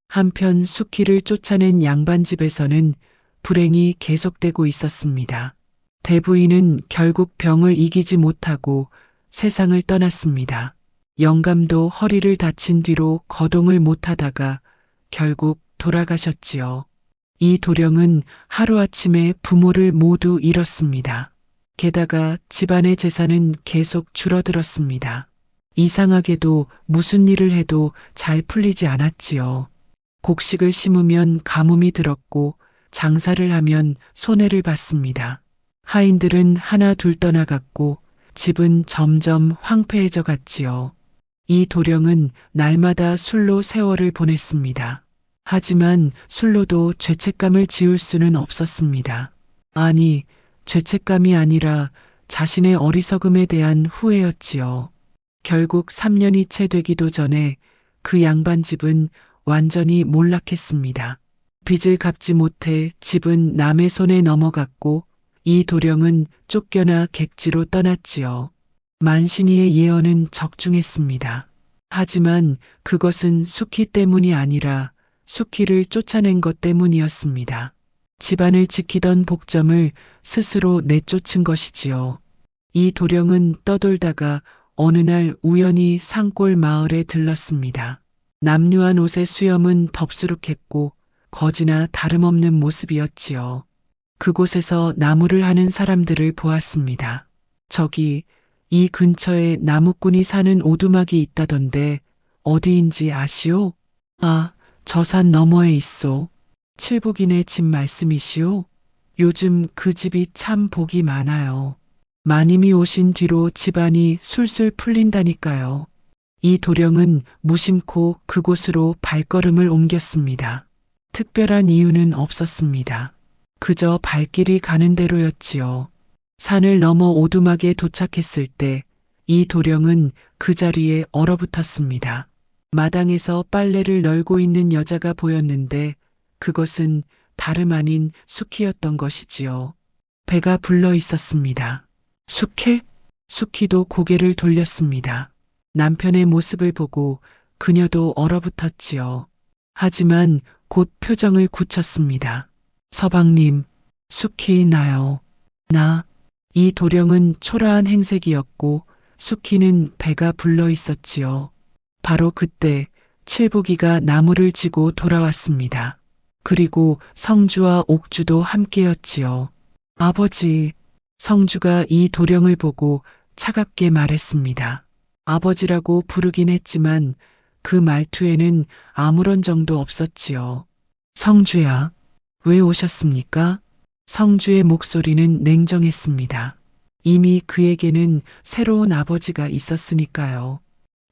한편 수키를 쫓아낸 양반집에서는 불행이 계속되고 있었습니다. 대부인은 결국 병을 이기지 못하고 세상을 떠났습니다. 영감도 허리를 다친 뒤로 거동을 못하다가 결국 돌아가셨지요. 이 도령은 하루아침에 부모를 모두 잃었습니다. 게다가 집안의 재산은 계속 줄어들었습니다. 이상하게도 무슨 일을 해도 잘 풀리지 않았지요. 곡식을 심으면 가뭄이 들었고 장사를 하면 손해를 봤습니다. 하인들은 하나 둘 떠나갔고 집은 점점 황폐해져 갔지요. 이 도령은 날마다 술로 세월을 보냈습니다. 하지만 술로도 죄책감을 지울 수는 없었습니다. 아니, 죄책감이 아니라 자신의 어리석음에 대한 후회였지요. 결국 3년이 채 되기도 전에 그 양반집은 완전히 몰락했습니다. 빚을 갚지 못해 집은 남의 손에 넘어갔고 이 도령은 쫓겨나 객지로 떠났지요. 만신이의 예언은 적중했습니다. 하지만 그것은 수키 때문이 아니라 수키를 쫓아낸 것 때문이었습니다. 집안을 지키던 복점을 스스로 내쫓은 것이지요. 이 도령은 떠돌다가 어느 날 우연히 산골 마을에 들렀습니다. 남루한 옷의 수염은 덥수룩했고 거지나 다름없는 모습이었지요. 그곳에서 나무를 하는 사람들을 보았습니다. 저기 이 근처에 나무꾼이 사는 오두막이 있다던데 어디인지 아시오? 아, 저 산 너머에 있소. 칠복이네 집 말씀이시오? 요즘 그 집이 참 복이 많아요. 마님이 오신 뒤로 집안이 술술 풀린다니까요. 이 도령은 무심코 그곳으로 발걸음을 옮겼습니다. 특별한 이유는 없었습니다. 그저 발길이 가는 대로였지요. 산을 넘어 오두막에 도착했을 때 이 도령은 그 자리에 얼어붙었습니다. 마당에서 빨래를 널고 있는 여자가 보였는데 그것은 다름 아닌 수키였던 것이지요. 배가 불러 있었습니다. 수키? 수키도 고개를 돌렸습니다. 남편의 모습을 보고 그녀도 얼어붙었지요. 하지만 곧 표정을 굳혔습니다. 서방님, 수키 나요. 나. 이 도령은 초라한 행색이었고 수키는 배가 불러 있었지요. 바로 그때 칠복이가 나무를 지고 돌아왔습니다. 그리고 성주와 옥주도 함께였지요. 아버지, 성주가 이 도령을 보고 차갑게 말했습니다. 아버지라고 부르긴 했지만 그 말투에는 아무런 정도 없었지요. 성주야, 왜 오셨습니까? 성주의 목소리는 냉정했습니다. 이미 그에게는 새로운 아버지가 있었으니까요.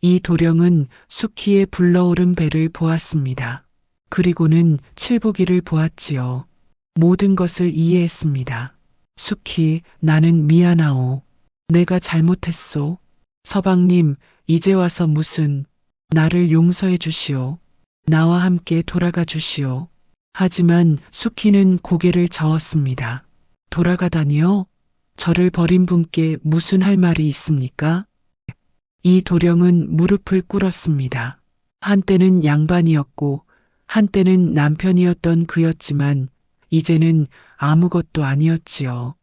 이 도령은 수키의 불러오른 배를 보았습니다. 그리고는 칠복이를 보았지요. 모든 것을 이해했습니다. 수키, 나는 미안하오. 내가 잘못했소. 서방님, 이제 와서 무슨, 나를 용서해 주시오. 나와 함께 돌아가 주시오. 하지만 수키는 고개를 저었습니다. 돌아가다니요? 저를 버린 분께 무슨 할 말이 있습니까? 이 도령은 무릎을 꿇었습니다. 한때는 양반이었고 한때는 남편이었던 그였지만 이제는 아무것도 아니었지요.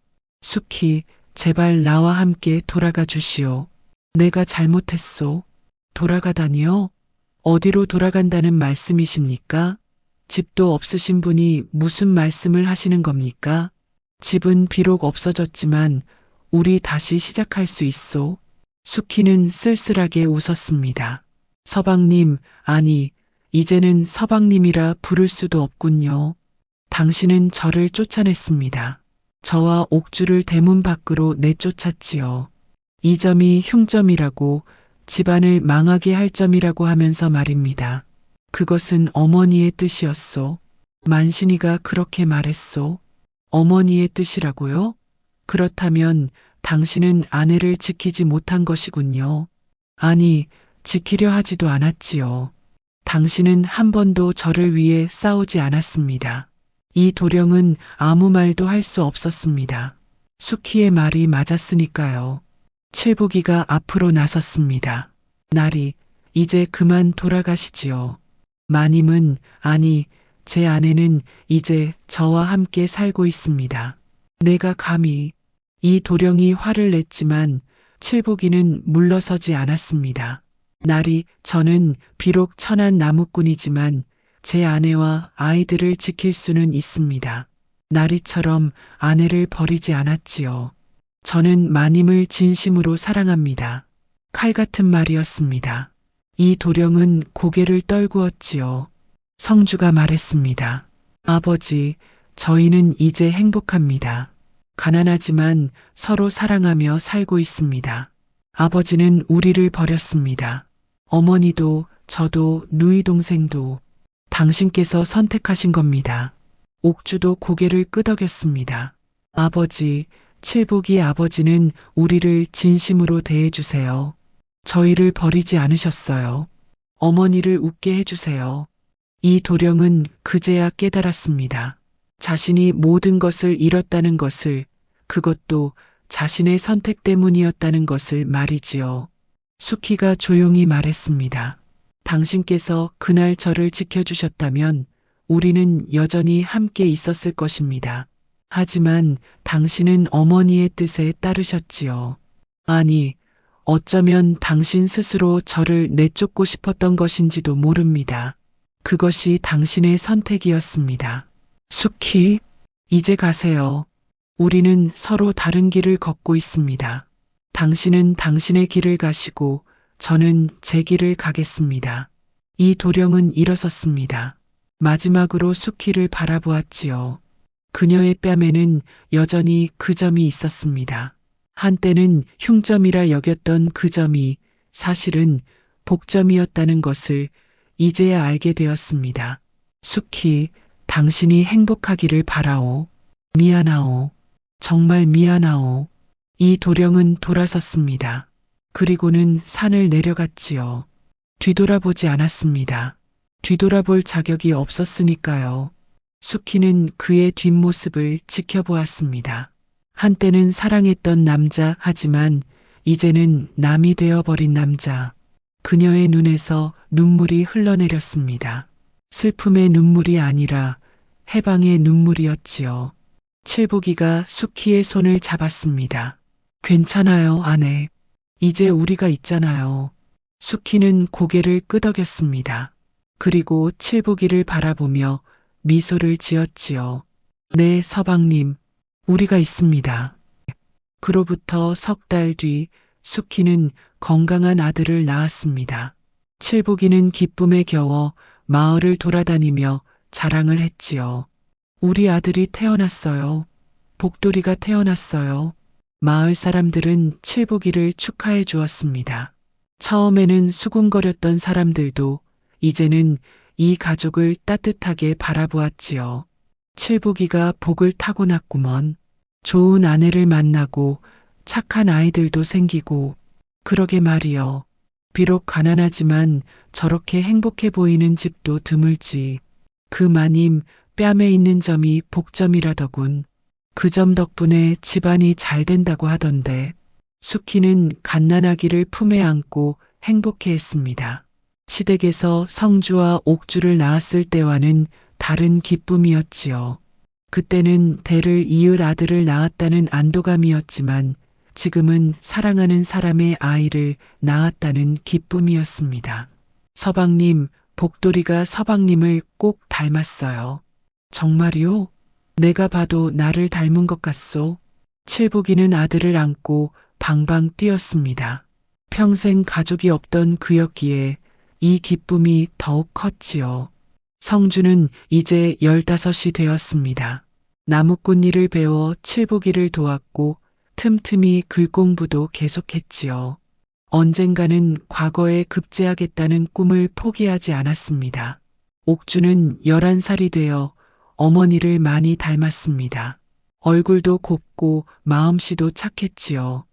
수키, 제발 나와 함께 돌아가 주시오. 내가 잘못했소. 돌아가다니요? 어디로 돌아간다는 말씀이십니까? 집도 없으신 분이 무슨 말씀을 하시는 겁니까? 집은 비록 없어졌지만 우리 다시 시작할 수 있소. 수키는 쓸쓸하게 웃었습니다. 서방님, 아니, 이제는 서방님이라 부를 수도 없군요. 당신은 저를 쫓아냈습니다. 저와 옥주를 대문 밖으로 내쫓았지요. 이 점이 흉점이라고, 집안을 망하게 할 점이라고 하면서 말입니다. 그것은 어머니의 뜻이었소. 만신이가 그렇게 말했소. 어머니의 뜻이라고요? 그렇다면 당신은 아내를 지키지 못한 것이군요. 아니, 지키려 하지도 않았지요. 당신은 한 번도 저를 위해 싸우지 않았습니다. 이 도령은 아무 말도 할 수 없었습니다. 수키의 말이 맞았으니까요. 칠복이가 앞으로 나섰습니다. 나리, 이제 그만 돌아가시지요. 마님은, 아니, 제 아내는 이제 저와 함께 살고 있습니다. 내가 감히. 이 도령이 화를 냈지만 칠복이는 물러서지 않았습니다. 나리, 저는 비록 천한 나무꾼이지만 제 아내와 아이들을 지킬 수는 있습니다. 나리처럼 아내를 버리지 않았지요. 저는 마님을 진심으로 사랑합니다. 칼 같은 말이었습니다. 이 도령은 고개를 떨구었지요. 성주가 말했습니다. 아버지, 저희는 이제 행복합니다. 가난하지만 서로 사랑하며 살고 있습니다. 아버지는 우리를 버렸습니다. 어머니도 저도 누이 동생도 당신께서 선택하신 겁니다. 옥주도 고개를 끄덕였습니다. 아버지, 칠복이 아버지는 우리를 진심으로 대해주세요. 저희를 버리지 않으셨어요. 어머니를 웃게 해주세요. 이 도령은 그제야 깨달았습니다. 자신이 모든 것을 잃었다는 것을, 그것도 자신의 선택 때문이었다는 것을 말이지요. 수키가 조용히 말했습니다. 당신께서 그날 저를 지켜주셨다면 우리는 여전히 함께 있었을 것입니다. 하지만 당신은 어머니의 뜻에 따르셨지요. 아니, 어쩌면 당신 스스로 저를 내쫓고 싶었던 것인지도 모릅니다. 그것이 당신의 선택이었습니다. 수키, 이제 가세요. 우리는 서로 다른 길을 걷고 있습니다. 당신은 당신의 길을 가시고 저는 제 길을 가겠습니다. 이 도령은 일어섰습니다. 마지막으로 수키를 바라보았지요. 그녀의 뺨에는 여전히 그 점이 있었습니다. 한때는 흉점이라 여겼던 그 점이 사실은 복점이었다는 것을 이제야 알게 되었습니다. 수키, 당신이 행복하기를 바라오. 미안하오. 정말 미안하오. 이 도령은 돌아섰습니다. 그리고는 산을 내려갔지요. 뒤돌아보지 않았습니다. 뒤돌아볼 자격이 없었으니까요. 수키는 그의 뒷모습을 지켜보았습니다. 한때는 사랑했던 남자, 하지만 이제는 남이 되어버린 남자. 그녀의 눈에서 눈물이 흘러내렸습니다. 슬픔의 눈물이 아니라 해방의 눈물이었지요. 칠복이가 수키의 손을 잡았습니다. 괜찮아요, 아내. 이제 우리가 있잖아요. 수키는 고개를 끄덕였습니다. 그리고 칠복이를 바라보며 미소를 지었지요. 네, 서방님. 우리가 있습니다. 그로부터 석 달 뒤 수키는 건강한 아들을 낳았습니다. 칠복이는 기쁨에 겨워 마을을 돌아다니며 자랑을 했지요. 우리 아들이 태어났어요. 복돌이가 태어났어요. 마을 사람들은 칠복이를 축하해 주었습니다. 처음에는 수군거렸던 사람들도 이제는 이 가족을 따뜻하게 바라보았지요. 칠복이가 복을 타고났구먼. 좋은 아내를 만나고 착한 아이들도 생기고 그러게 말이요. 비록 가난하지만 저렇게 행복해 보이는 집도 드물지. 그 마님 뺨에 있는 점이 복점이라더군. 그 점 덕분에 집안이 잘 된다고 하던데. 수키는 갓난아기를 품에 안고 행복해했습니다. 시댁에서 성주와 옥주를 낳았을 때와는 다른 기쁨이었지요. 그때는 대를 이을 아들을 낳았다는 안도감이었지만 지금은 사랑하는 사람의 아이를 낳았다는 기쁨이었습니다. 서방님, 복돌이가 서방님을 꼭 닮았어요. 정말이요? 내가 봐도 나를 닮은 것 같소. 칠복이는 아들을 안고 방방 뛰었습니다. 평생 가족이 없던 그였기에 이 기쁨이 더욱 컸지요. 성주는 이제 15이 되었습니다. 나무꾼 일을 배워 칠보기를 도왔고 틈틈이 글 공부도 계속했지요. 언젠가는 과거에 급제하겠다는 꿈을 포기하지 않았습니다. 옥주는 11살이 되어 어머니를 많이 닮았습니다. 얼굴도 곱고 마음씨도 착했지요.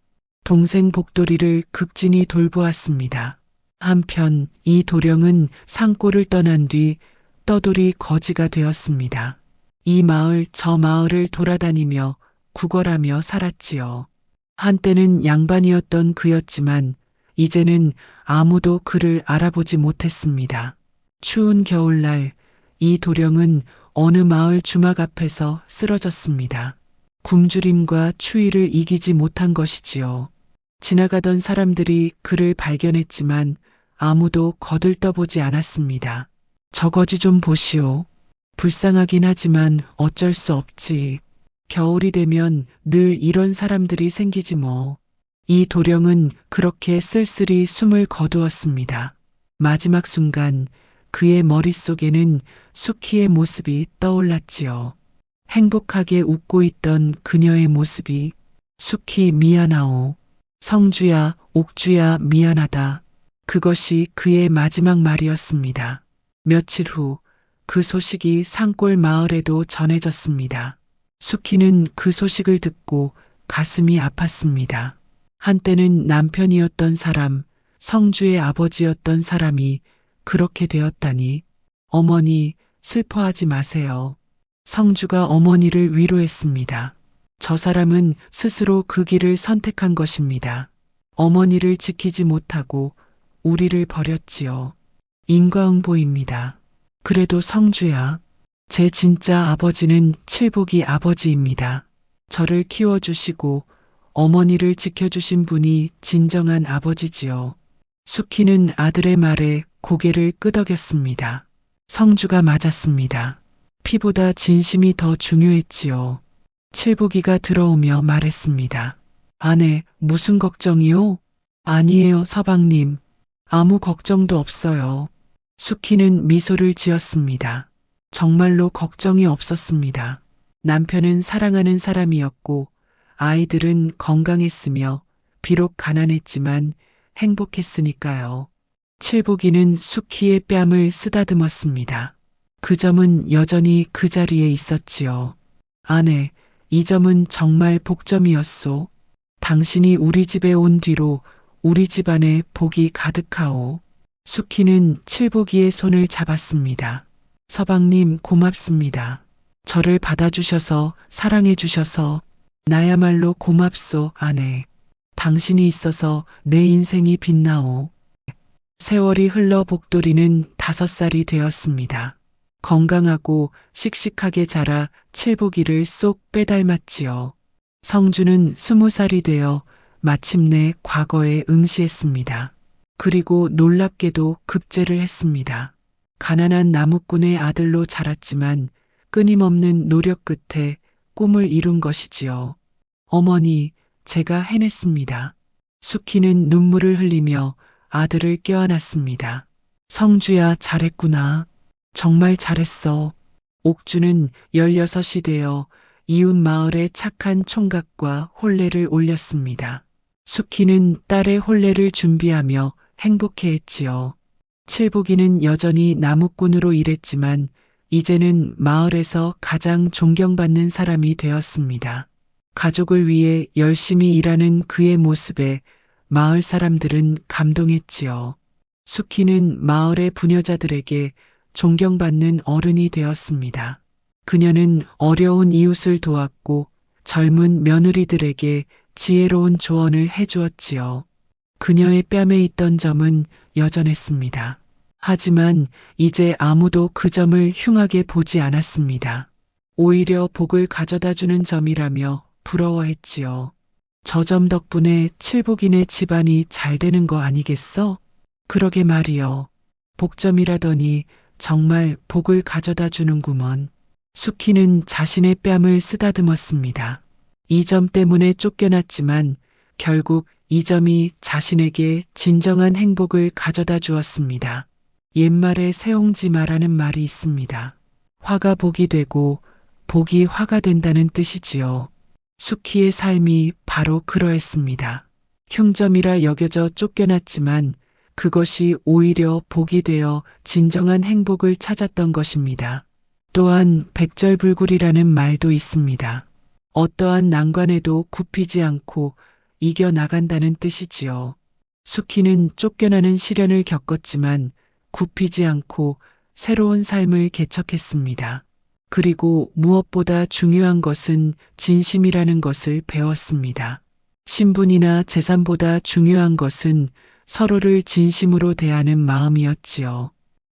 동생 복돌이를 극진히 돌보았습니다. 한편 이 도령은 상골을 떠난 뒤 떠돌이 거지가 되었습니다. 이 마을 저 마을을 돌아다니며 구걸하며 살았지요. 한때는 양반이었던 그였지만 이제는 아무도 그를 알아보지 못했습니다. 추운 겨울날 이 도령은 어느 마을 주막 앞에서 쓰러졌습니다. 굶주림과 추위를 이기지 못한 것이지요. 지나가던 사람들이 그를 발견했지만 아무도 거들떠보지 않았습니다. 저 거지 좀 보시오. 불쌍하긴 하지만 어쩔 수 없지. 겨울이 되면 늘 이런 사람들이 생기지 뭐. 이 도령은 그렇게 쓸쓸히 숨을 거두었습니다. 마지막 순간 그의 머릿속에는 수키의 모습이 떠올랐지요. 행복하게 웃고 있던 그녀의 모습이. 수키 미안하오. 성주야, 옥주야 미안하다. 그것이 그의 마지막 말이었습니다. 며칠 후 그 소식이 산골 마을에도 전해졌습니다. 수키는 그 소식을 듣고 가슴이 아팠습니다. 한때는 남편이었던 사람, 성주의 아버지였던 사람이 그렇게 되었다니. 어머니, 슬퍼하지 마세요. 성주가 어머니를 위로했습니다. 저 사람은 스스로 그 길을 선택한 것입니다. 어머니를 지키지 못하고 우리를 버렸지요. 인과응보입니다. 그래도 성주야, 제 진짜 아버지는 칠복이 아버지입니다. 저를 키워주시고 어머니를 지켜주신 분이 진정한 아버지지요. 수키는 아들의 말에 고개를 끄덕였습니다. 성주가 맞았습니다. 피보다 진심이 더 중요했지요. 칠복이가 들어오며 말했습니다. 아내, 무슨 걱정이요? 아니에요, 서방님. 아무 걱정도 없어요. 수키는 미소를 지었습니다. 정말로 걱정이 없었습니다. 남편은 사랑하는 사람이었고 아이들은 건강했으며 비록 가난했지만 행복했으니까요. 칠복이는 수키의 뺨을 쓰다듬었습니다. 그 점은 여전히 그 자리에 있었지요. 아내, 이 점은 정말 복점이었소. 당신이 우리 집에 온 뒤로 우리 집안에 복이 가득하오. 수키는 칠복이의 손을 잡았습니다. 서방님 고맙습니다. 저를 받아주셔서 사랑해주셔서 나야말로 고맙소, 아내. 당신이 있어서 내 인생이 빛나오. 세월이 흘러 복돌이는 5살이 되었습니다. 건강하고 씩씩하게 자라 칠복이를 쏙 빼닮았지요. 성주는 20살이 되어 마침내 과거에 응시했습니다. 그리고 놀랍게도 급제를 했습니다. 가난한 나무꾼의 아들로 자랐지만 끊임없는 노력 끝에 꿈을 이룬 것이지요. 어머니, 제가 해냈습니다. 수키는 눈물을 흘리며 아들을 껴안았습니다. 성주야, 잘했구나. 정말 잘했어. 옥주는 16이 되어 이웃 마을에 착한 총각과 혼례를 올렸습니다. 수키는 딸의 혼례를 준비하며 행복해했지요. 칠복이는 여전히 나무꾼으로 일했지만 이제는 마을에서 가장 존경받는 사람이 되었습니다. 가족을 위해 열심히 일하는 그의 모습에 마을 사람들은 감동했지요. 수키는 마을의 부녀자들에게 존경받는 어른이 되었습니다. 그녀는 어려운 이웃을 도왔고 젊은 며느리들에게 지혜로운 조언을 해주었지요. 그녀의 뺨에 있던 점은 여전했습니다. 하지만 이제 아무도 그 점을 흉하게 보지 않았습니다. 오히려 복을 가져다주는 점이라며 부러워했지요. 저 점 덕분에 칠복이네 집안이 잘 되는 거 아니겠어? 그러게 말이요. 복점이라더니 정말 복을 가져다 주는구먼. 수키는 자신의 뺨을 쓰다듬었습니다. 이 점 때문에 쫓겨났지만 결국 이 점이 자신에게 진정한 행복을 가져다 주었습니다. 옛말에 새옹지마라는 말이 있습니다. 화가 복이 되고 복이 화가 된다는 뜻이지요. 수키의 삶이 바로 그러했습니다. 흉점이라 여겨져 쫓겨났지만 그것이 오히려 복이 되어 진정한 행복을 찾았던 것입니다. 또한 백절불굴이라는 말도 있습니다. 어떠한 난관에도 굽히지 않고 이겨나간다는 뜻이지요. 수키는 쫓겨나는 시련을 겪었지만 굽히지 않고 새로운 삶을 개척했습니다. 그리고 무엇보다 중요한 것은 진심이라는 것을 배웠습니다. 신분이나 재산보다 중요한 것은 서로를 진심으로 대하는 마음이었지요.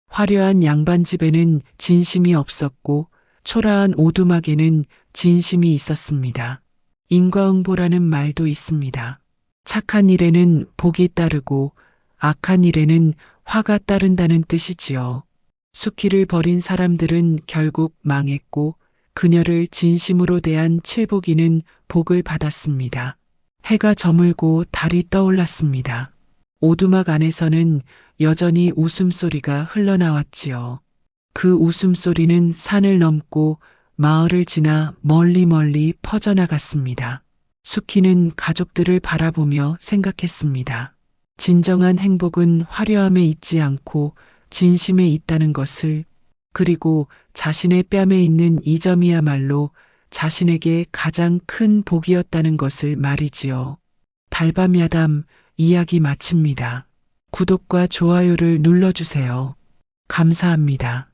화려한 양반집에는 진심이 없었고 초라한 오두막에는 진심이 있었습니다. 인과응보라는 말도 있습니다. 착한 일에는 복이 따르고 악한 일에는 화가 따른다는 뜻이지요. 수키를 버린 사람들은 결국 망했고 그녀를 진심으로 대한 칠복이는 복을 받았습니다. 해가 저물고 달이 떠올랐습니다. 오두막 안에서는 여전히 웃음소리가 흘러나왔지요. 그 웃음소리는 산을 넘고 마을을 지나 멀리 퍼져나갔습니다. 수키는 가족들을 바라보며 생각했습니다. 진정한 행복은 화려함에 있지 않고 진심에 있다는 것을, 그리고 자신의 뺨에 있는 이 점이야말로 자신에게 가장 큰 복이었다는 것을 말이지요. 달밤야담 이야기 마칩니다. 구독과 좋아요를 눌러주세요. 감사합니다.